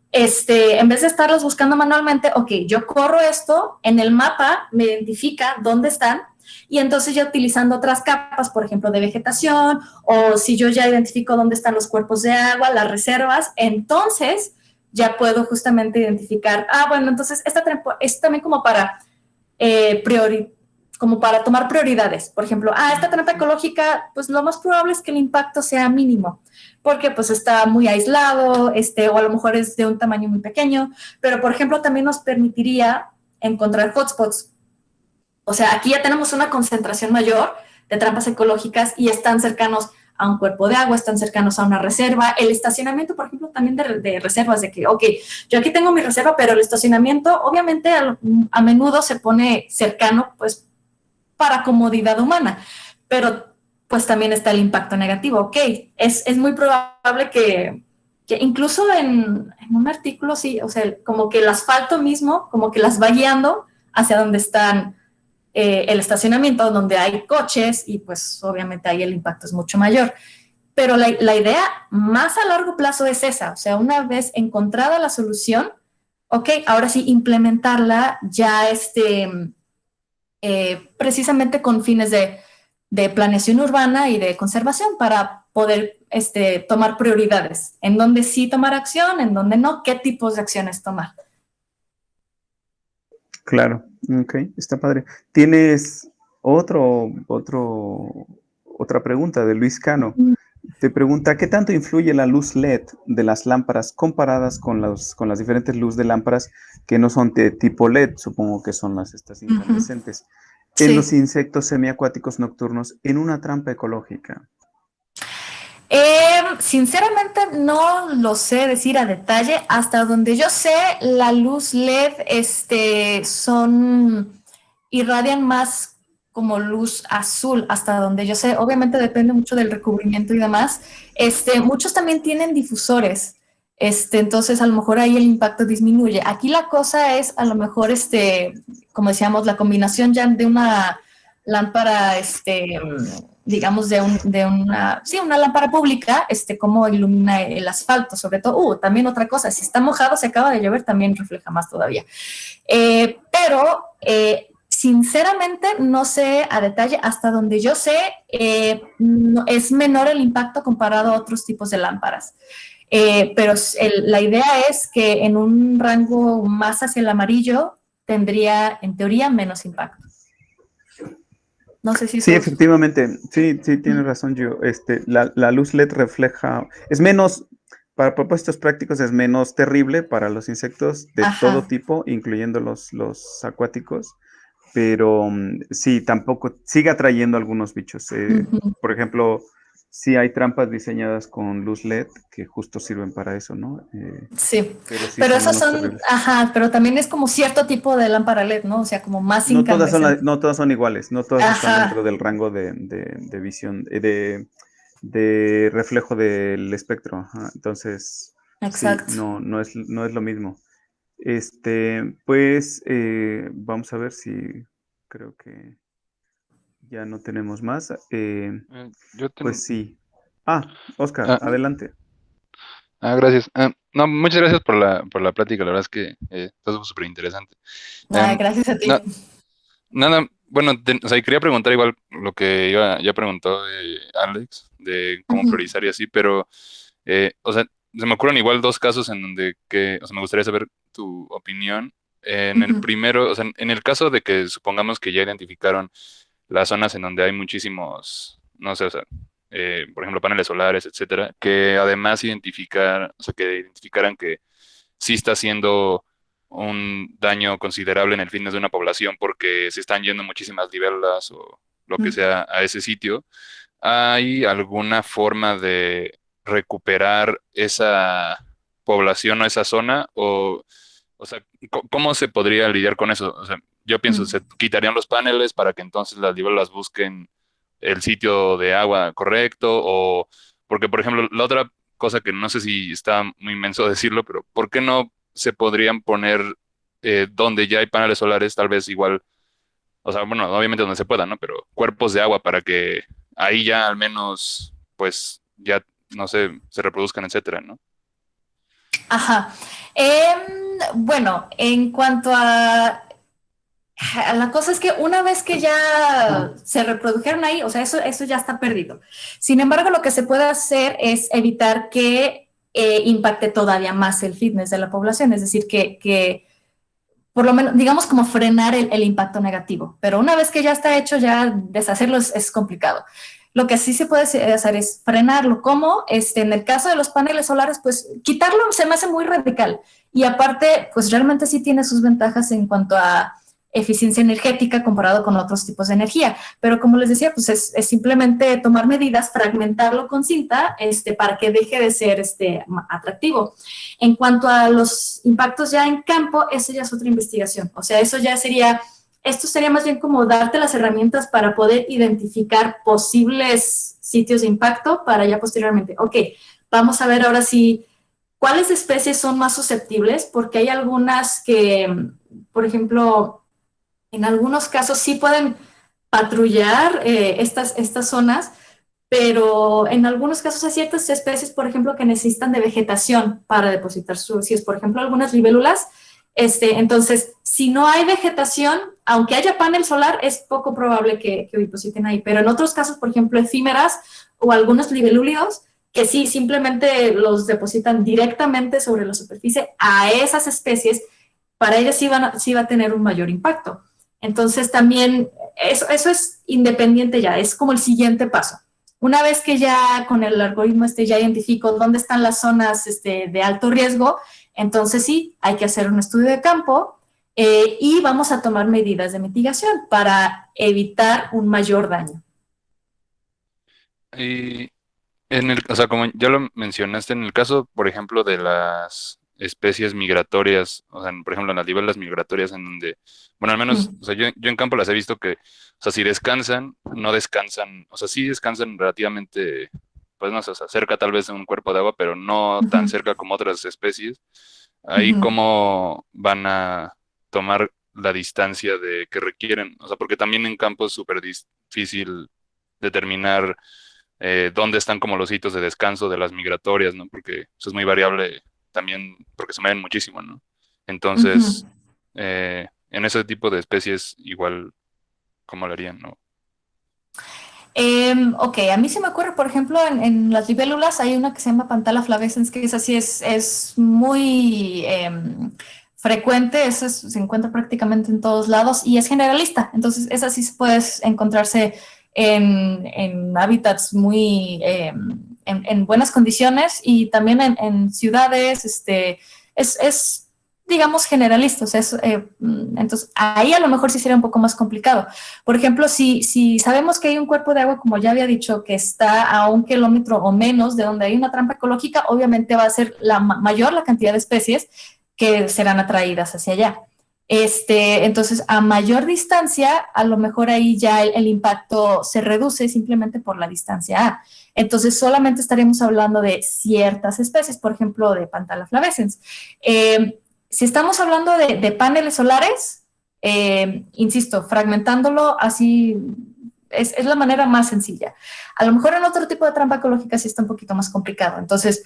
En vez de estarlos buscando manualmente, ok, yo corro esto, en el mapa me identifica dónde están, y entonces ya utilizando otras capas, por ejemplo, de vegetación, o si yo ya identifico dónde están los cuerpos de agua, las reservas, entonces ya puedo justamente identificar, bueno, entonces esta trampa es también como para como para tomar prioridades. Por ejemplo, esta trampa ecológica, pues lo más probable es que el impacto sea mínimo, porque pues está muy aislado, o a lo mejor es de un tamaño muy pequeño, pero por ejemplo también nos permitiría encontrar hotspots. O sea, aquí ya tenemos una concentración mayor de trampas ecológicas y están cercanos a un cuerpo de agua, están cercanos a una reserva. El estacionamiento, por ejemplo, también de reservas, de que, ok, yo aquí tengo mi reserva, pero el estacionamiento obviamente a menudo se pone cercano, pues, para comodidad humana, pero pues también está el impacto negativo. Ok, es muy probable que incluso en un artículo, sí, o sea, como que el asfalto mismo, como que las va guiando hacia donde están el estacionamiento, donde hay coches, y pues obviamente ahí el impacto es mucho mayor. Pero la idea más a largo plazo es esa, o sea, una vez encontrada la solución, ok, ahora sí implementarla ya precisamente con fines de planeación urbana y de conservación para poder tomar prioridades, en dónde sí tomar acción, en dónde no, qué tipos de acciones tomar. Claro, ok, está padre. ¿Tienes otra pregunta de Luis Cano? Te pregunta, ¿qué tanto influye la luz LED de las lámparas comparadas con las diferentes luces de lámparas que no son de tipo LED, supongo que son estas incandescentes, en los insectos semiacuáticos nocturnos en una trampa ecológica? Sinceramente no lo sé decir a detalle. Hasta donde yo sé, la luz LED irradian más como luz azul, hasta donde yo sé. Obviamente depende mucho del recubrimiento y demás. Muchos también tienen difusores. Entonces a lo mejor ahí el impacto disminuye. Aquí la cosa es a lo mejor, como decíamos, la combinación ya de una lámpara, digamos, una lámpara pública, cómo ilumina el asfalto, sobre todo. También otra cosa, si está mojado, se acaba de llover, también refleja más todavía. Pero sinceramente no sé a detalle, hasta donde yo sé, es menor el impacto comparado a otros tipos de lámparas. Pero la idea es que en un rango más hacia el amarillo tendría, en teoría, menos impacto. No sé si sí, efectivamente, sí, tienes razón, Gio. La luz LED refleja, es menos, para propósitos prácticos, es menos terrible para los insectos de todo tipo, incluyendo los acuáticos, pero sí, tampoco, sigue atrayendo algunos bichos. Por ejemplo, sí hay trampas diseñadas con luz LED que justo sirven para eso, ¿no? Sí, pero esos son, pero también es como cierto tipo de lámpara LED, ¿no? O sea, como más incandescente. No todas son iguales, no todas están dentro del rango de visión, de reflejo del espectro. Entonces, exacto. Sí, no es lo mismo. Pues, vamos a ver si creo que ya no tenemos más. Pues sí. Oscar, adelante. Gracias. No, muchas gracias por la plática, la verdad es que está súper interesante. Gracias a ti. Nada, bueno, o sea, quería preguntar igual lo que ya preguntó Alex, de cómo priorizar y así, pero, o sea, se me ocurren igual dos casos en donde o sea, me gustaría saber tu opinión. En el primero, o sea, en el caso de que supongamos que ya identificaron las zonas en donde hay muchísimos, no sé, o sea, por ejemplo, paneles solares, etcétera, que además que identificaran que sí está haciendo un daño considerable en el fitness de una población porque se están yendo muchísimas libelas o lo que sea a ese sitio. ¿Hay alguna forma de recuperar esa población o esa zona? O sea, ¿cómo se podría lidiar con eso? O sea, yo pienso, se quitarían los paneles para que entonces las libelas busquen el sitio de agua correcto, o porque, por ejemplo, la otra cosa que no sé si está muy inmenso decirlo, pero ¿por qué no se podrían poner donde ya hay paneles solares, tal vez igual, o sea, bueno, obviamente donde se pueda, ¿no? Pero cuerpos de agua para que ahí ya al menos, pues, ya, no sé, se reproduzcan, etcétera, ¿no? Ajá. Bueno, en cuanto a la cosa es que una vez que ya se reprodujeron ahí, o sea, eso ya está perdido. Sin embargo, lo que se puede hacer es evitar que impacte todavía más el fitness de la población. Es decir, que por lo menos, digamos, como frenar el impacto negativo. Pero una vez que ya está hecho, ya deshacerlo es complicado. Lo que sí se puede hacer es frenarlo. ¿Cómo? En el caso de los paneles solares, pues quitarlo se me hace muy radical. Y aparte, pues realmente sí tiene sus ventajas en cuanto a eficiencia energética comparado con otros tipos de energía. Pero como les decía, pues es simplemente tomar medidas, fragmentarlo con cinta para que deje de ser atractivo. En cuanto a los impactos ya en campo, eso ya es otra investigación. O sea, eso ya sería, esto sería más bien como darte las herramientas para poder identificar posibles sitios de impacto para ya posteriormente, ok, vamos a ver ahora si cuáles especies son más susceptibles, porque hay algunas que, por ejemplo, en algunos casos sí pueden patrullar estas zonas, pero en algunos casos hay ciertas especies, por ejemplo, que necesitan de vegetación para depositar si es, por ejemplo, algunas libélulas. Entonces, si no hay vegetación, aunque haya panel solar, es poco probable que depositen ahí. Pero en otros casos, por ejemplo, efímeras o algunos libelúlidos, que sí, simplemente los depositan directamente sobre la superficie a esas especies, para ellas sí va a tener un mayor impacto. Entonces también eso es independiente ya, es como el siguiente paso. Una vez que ya con el algoritmo ya identifico dónde están las zonas de alto riesgo, entonces sí, hay que hacer un estudio de campo y vamos a tomar medidas de mitigación para evitar un mayor daño. Y o sea, como ya lo mencionaste, en el caso, por ejemplo, de las especies migratorias, o sea, por ejemplo, en las libelas migratorias, en donde, bueno, al menos, o sea, yo en campo las he visto que, o sea, si descansan, no descansan, o sea, sí descansan relativamente, pues no sé, o sea, cerca tal vez de un cuerpo de agua, pero no tan cerca como otras especies. Ahí cómo van a tomar la distancia de que requieren, o sea, porque también en campo es súper difícil determinar dónde están como los sitios de descanso de las migratorias, ¿no? Porque eso es muy variable también, porque se mueven muchísimo, ¿no? Entonces, en ese tipo de especies, igual, ¿cómo lo harían, no? Ok, a mí se me ocurre, por ejemplo, en las libélulas hay una que se llama Pantala flavescens, que es así, es muy frecuente, se encuentra prácticamente en todos lados y es generalista. Entonces, esa sí puedes encontrarse en hábitats muy, en buenas condiciones y también en ciudades, es digamos, generalista. O sea, entonces, ahí a lo mejor sí sería un poco más complicado. Por ejemplo, si sabemos que hay un cuerpo de agua, como ya había dicho, que está a 1 kilómetro o menos de donde hay una trampa ecológica, obviamente va a ser mayor la cantidad de especies que serán atraídas hacia allá. Entonces, a mayor distancia, a lo mejor ahí ya el impacto se reduce simplemente por la distancia A. Entonces, solamente estaríamos hablando de ciertas especies, por ejemplo, de Pantala flavescens. Si estamos hablando de paneles solares, insisto, fragmentándolo así es la manera más sencilla. A lo mejor en otro tipo de trampa ecológica sí está un poquito más complicado. Entonces,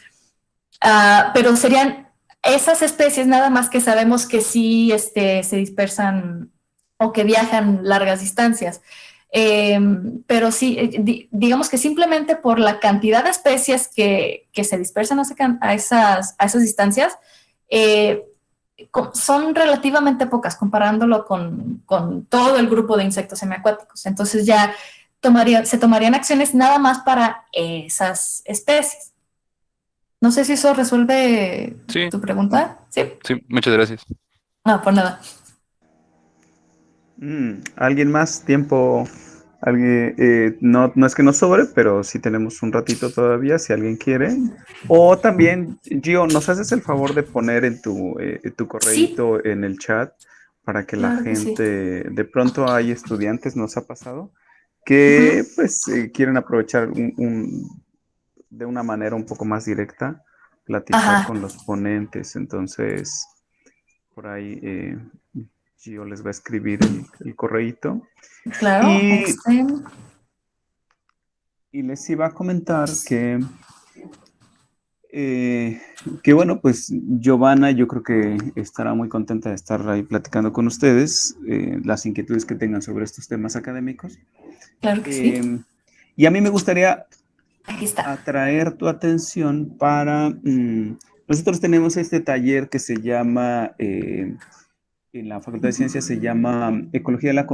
pero serían esas especies nada más que sabemos que sí se dispersan o que viajan largas distancias. Pero sí, digamos que simplemente por la cantidad de especies que se dispersan a esas distancias, son relativamente pocas comparándolo con todo el grupo de insectos semiacuáticos. Entonces ya se tomarían acciones nada más para esas especies. No sé si eso resuelve Sí, tu pregunta. Sí. sí, muchas gracias. No, por nada. ¿Alguien más? ¿Tiempo? ¿Alguien? No, no es que nos sobre, pero sí tenemos un ratito todavía, si alguien quiere. O también, Gio, ¿nos haces el favor de poner en tu correíto Sí, en el chat para que la claro que sí. gente, de pronto hay estudiantes, nos ha pasado, que pues quieren aprovechar de una manera un poco más directa, platicar Ajá, con los ponentes. Entonces, por ahí Gio les va a escribir el correíto. claro. Y les iba a comentar que bueno, pues Giovanna yo creo que estará muy contenta de estar ahí platicando con ustedes, las inquietudes que tengan sobre estos temas académicos. Claro que sí. Y a mí me gustaría Aquí está. atraer tu atención para... nosotros tenemos este taller que se llama, en la Facultad de Ciencias se llama Ecología de la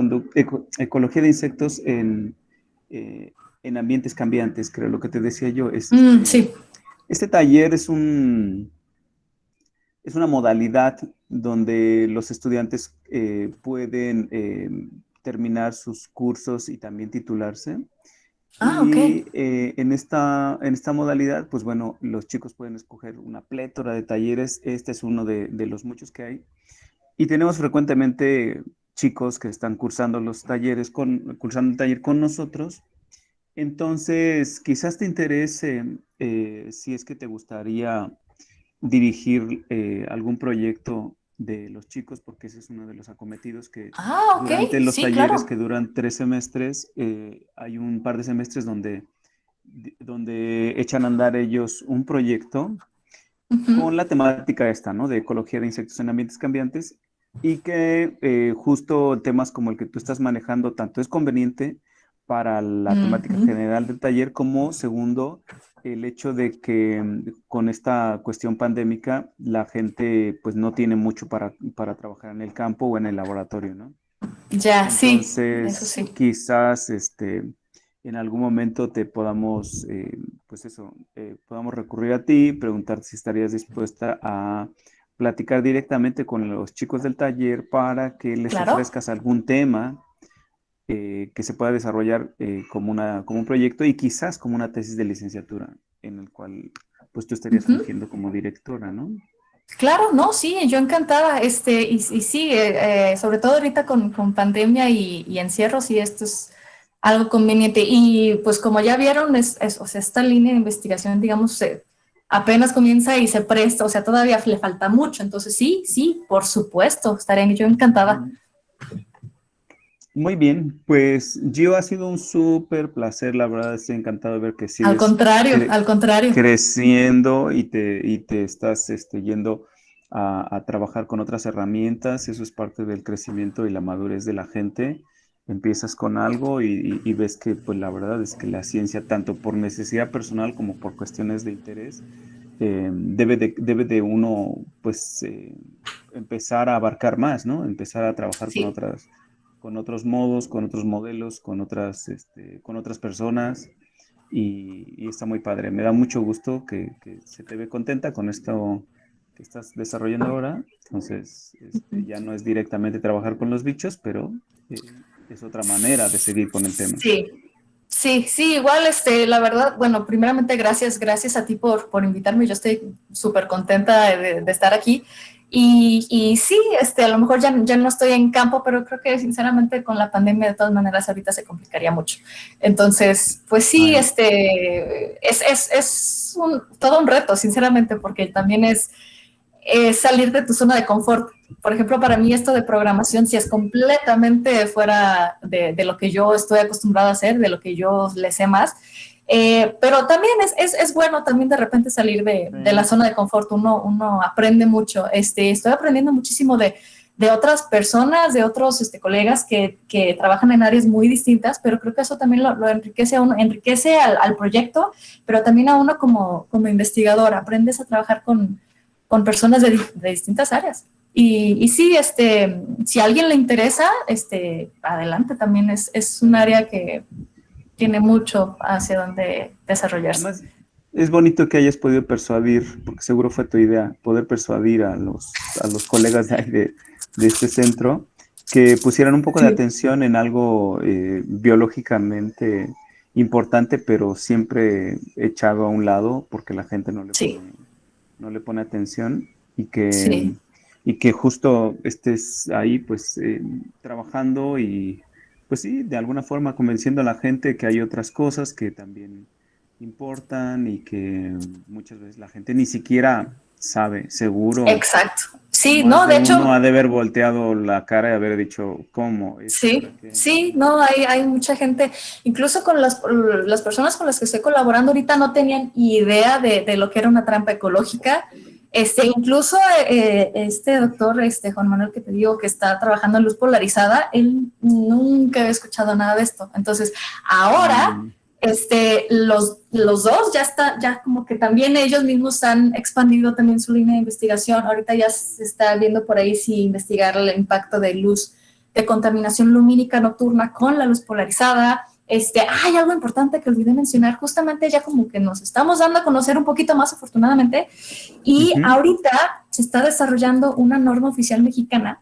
Ecología de Insectos en ambientes cambiantes, creo lo que te decía yo. Sí. Este taller es una modalidad donde los estudiantes pueden terminar sus cursos y también titularse. Ok. Y en esta modalidad, pues bueno, los chicos pueden escoger una plétora de talleres. Este es uno de los muchos que hay. Y tenemos frecuentemente chicos que están cursando los talleres, cursando el taller con nosotros. Entonces, quizás te interese, si es que te gustaría dirigir algún proyecto de los chicos, porque ese es uno de los acometidos que Ok. durante los Sí, talleres claro. que duran 3 semestres, hay un par de semestres donde echan a andar ellos un proyecto con la temática esta, ¿no? De ecología de insectos en ambientes cambiantes, y que justo temas como el que tú estás manejando tanto es conveniente para la temática general del taller, como segundo, el hecho de que con esta cuestión pandémica la gente pues no tiene mucho para trabajar en el campo o en el laboratorio, ¿no? Ya, sí, eso Entonces, sí. quizás en algún momento te podamos, pues eso, podamos recurrir a ti, preguntarte si estarías dispuesta a platicar directamente con los chicos del taller para que les Claro. ofrezcas algún tema que se pueda desarrollar como un proyecto y quizás como una tesis de licenciatura en el cual pues tú estarías fungiendo como directora, ¿no? Claro, no, sí, yo encantada, y sí, sobre todo ahorita con pandemia y encierro, sí, esto es algo conveniente. Y pues como ya vieron, o sea, esta línea de investigación, digamos, apenas comienza y se presta, o sea, todavía le falta mucho. Entonces, sí, por supuesto, estaré yo encantada. Muy bien, pues Gio, ha sido un súper placer, la verdad estoy encantado de ver que Al sigues contrario, al contrario. creciendo y te estás yendo a trabajar con otras herramientas. Eso es parte del crecimiento y la madurez de la gente. Empiezas con algo y ves que pues la verdad es que la ciencia, tanto por necesidad personal como por cuestiones de interés, debe de uno pues empezar a abarcar más, ¿no? Empezar a trabajar Sí. con otros modos, con otros modelos, con otras personas, y está muy padre. Me da mucho gusto que se te ve contenta con esto que estás desarrollando ahora. Entonces, ya no es directamente trabajar con los bichos, pero es otra manera de seguir con el tema. Sí, igual, la verdad, bueno, primeramente gracias a ti por invitarme. Yo estoy súper contenta de estar aquí. Y sí, a lo mejor ya no estoy en campo, pero creo que sinceramente con la pandemia de todas maneras ahorita se complicaría mucho. Entonces, pues sí, Ay, es todo un reto, sinceramente, porque también es salir de tu zona de confort. Por ejemplo, para mí esto de programación sí es completamente fuera de lo que yo estoy acostumbrada a hacer, de lo que yo le sé más. Pero también es bueno también de repente salir de la zona de confort. Uno aprende mucho. Estoy aprendiendo muchísimo de otras personas, de otros colegas que trabajan en áreas muy distintas, pero creo que eso también lo enriquece a uno, enriquece al proyecto, pero también a uno como investigador. Aprendes a trabajar con personas de distintas áreas. Y sí, si a alguien le interesa, adelante, también es un área que tiene mucho hacia donde desarrollarse. además, es bonito que hayas podido persuadir, porque seguro fue tu idea, poder persuadir a los colegas de, ahí de este centro que pusieran un poco de Sí. atención en algo biológicamente importante, pero siempre echado a un lado porque la gente Sí, no le pone atención, y sí. que justo estés ahí pues trabajando y pues sí, de alguna forma convenciendo a la gente que hay otras cosas que también importan y que muchas veces la gente ni siquiera sabe, seguro. Exacto. Sí, Más no, de de uno ha hecho, de haber volteado la cara y haber dicho, ¿cómo? ¿Esto para qué? sí, no, hay mucha gente, incluso con las personas con las que estoy colaborando ahorita no tenían idea de lo que era una trampa ecológica. Incluso este doctor, Juan Manuel, que te digo que está trabajando en luz polarizada, él nunca había escuchado nada de esto. Entonces, ahora Los dos ya como que también ellos mismos han expandido también su línea de investigación. Ahorita ya se está viendo por ahí si investigar el impacto de luz, de contaminación lumínica nocturna con la luz polarizada. Hay algo importante que olvidé mencionar, justamente ya como que nos estamos dando a conocer un poquito más afortunadamente, y ahorita se está desarrollando una norma oficial mexicana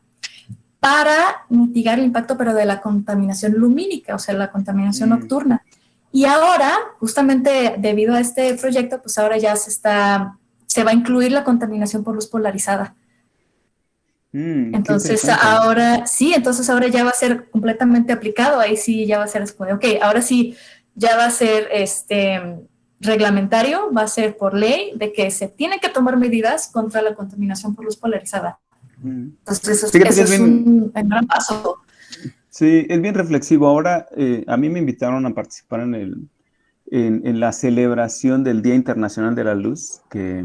para mitigar el impacto, pero de la contaminación lumínica, o sea, la contaminación nocturna. Y ahora, justamente debido a este proyecto, pues ahora ya se va a incluir la contaminación por luz polarizada. Entonces ahora ya va a ser completamente aplicado, ahí sí ya va a ser, ok, ahora sí ya va a ser reglamentario, va a ser por ley de que se tienen que tomar medidas contra la contaminación por luz polarizada. Entonces eso es un gran paso. Sí, es bien reflexivo. Ahora, a mí me invitaron a participar en la celebración del Día Internacional de la Luz, que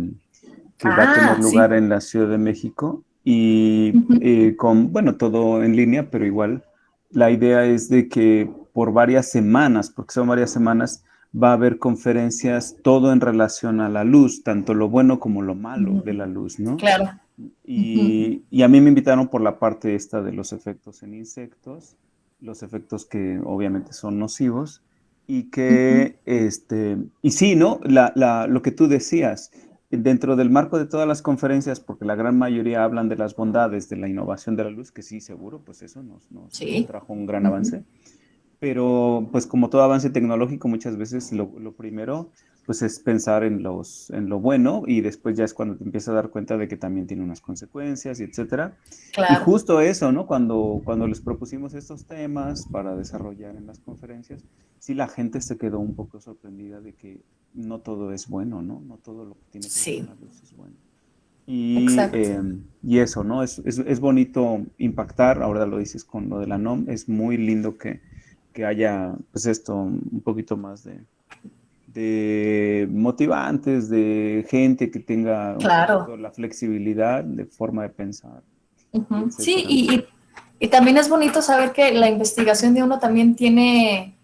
va a tener lugar en la Ciudad de México, y bueno, todo en línea, pero igual la idea es de que por varias semanas, porque son varias semanas, va a haber conferencias todo en relación a la luz, tanto lo bueno como lo malo de la luz, ¿no? Claro. Y a mí me invitaron por la parte esta de los efectos en insectos, los efectos que obviamente son nocivos, y que, y sí, ¿no? Lo que tú decías, dentro del marco de todas las conferencias, porque la gran mayoría hablan de las bondades de la innovación de la luz, que sí, seguro, pues eso nos trajo un gran avance. Pero pues como todo avance tecnológico, muchas veces lo primero pues es pensar en lo bueno, y después ya es cuando te empiezas a dar cuenta de que también tiene unas consecuencias y etcétera. Claro. Y justo eso, ¿no? Cuando les propusimos estos temas para desarrollar en las conferencias, sí, la gente se quedó un poco sorprendida de que no todo es bueno, ¿no? No todo lo que tiene que ver con la luz es bueno. Y eso, ¿no? Es bonito impactar, ahora lo dices con lo de la NOM, es muy lindo que haya, pues esto, un poquito más de motivantes, de gente que tenga la flexibilidad de forma de pensar. Sí, y también es bonito saber que la investigación de uno también tiene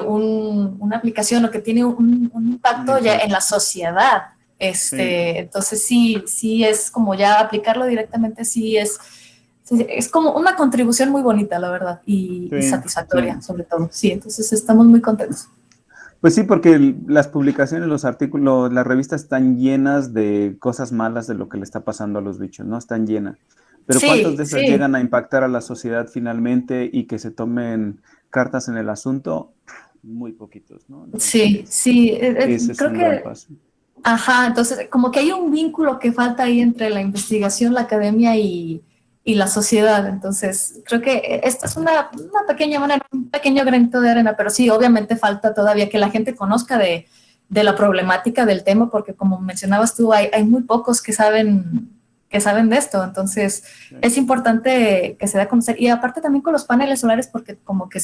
una aplicación, o que tiene un impacto ya en la sociedad. Entonces sí es como ya aplicarlo directamente, sí es como una contribución muy bonita, la verdad, y satisfactoria, sobre todo. Sí, entonces estamos muy contentos. Pues sí, porque las publicaciones, los artículos, las revistas están llenas de cosas malas de lo que le está pasando a los bichos, ¿no? Están llenas. Pero ¿cuántos de esas llegan a impactar a la sociedad finalmente y que se tomen cartas en el asunto? Muy poquitos, ¿no? Entonces, ese es un gran paso. Ajá, entonces como que hay un vínculo que falta ahí entre la investigación, la academia y la sociedad. Entonces creo que esta es una pequeña manera, un pequeño granito de arena, pero sí, obviamente falta todavía que la gente conozca de la problemática del tema, porque como mencionabas tú, hay muy pocos que saben de esto. Entonces es importante que se dé a conocer, y aparte también con los paneles solares, porque como que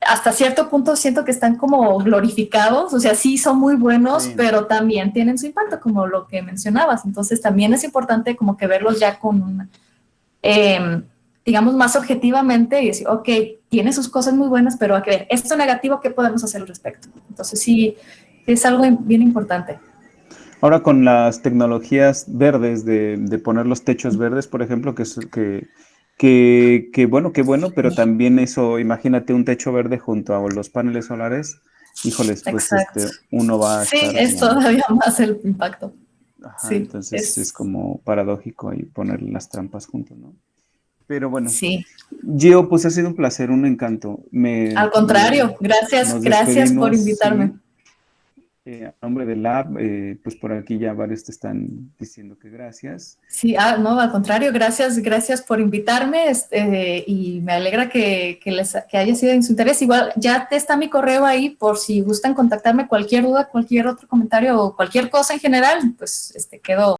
hasta cierto punto siento que están como glorificados, o sea, sí son muy buenos, pero también tienen su impacto, como lo que mencionabas. Entonces también es importante como que verlos ya con, digamos, más objetivamente, y decir, ok, tiene sus cosas muy buenas, pero hay que ver esto negativo, ¿qué podemos hacer al respecto? Entonces sí, es algo bien importante. Ahora con las tecnologías verdes, de poner los techos verdes, por ejemplo, que bueno, pero también eso, imagínate un techo verde junto a los paneles solares, híjoles, pues uno va a estar... Sí, es todavía más el impacto. Ajá, entonces es como paradójico ahí poner las trampas juntos, ¿no? Pero bueno, Gio, pues ha sido un placer, un encanto. Al contrario, gracias por invitarme. A nombre del Lab, pues por aquí ya varios te están diciendo que gracias. Sí, no, al contrario, gracias por invitarme, y me alegra que haya sido en su interés. Igual ya está mi correo ahí por si gustan contactarme, cualquier duda, cualquier otro comentario o cualquier cosa en general, pues quedo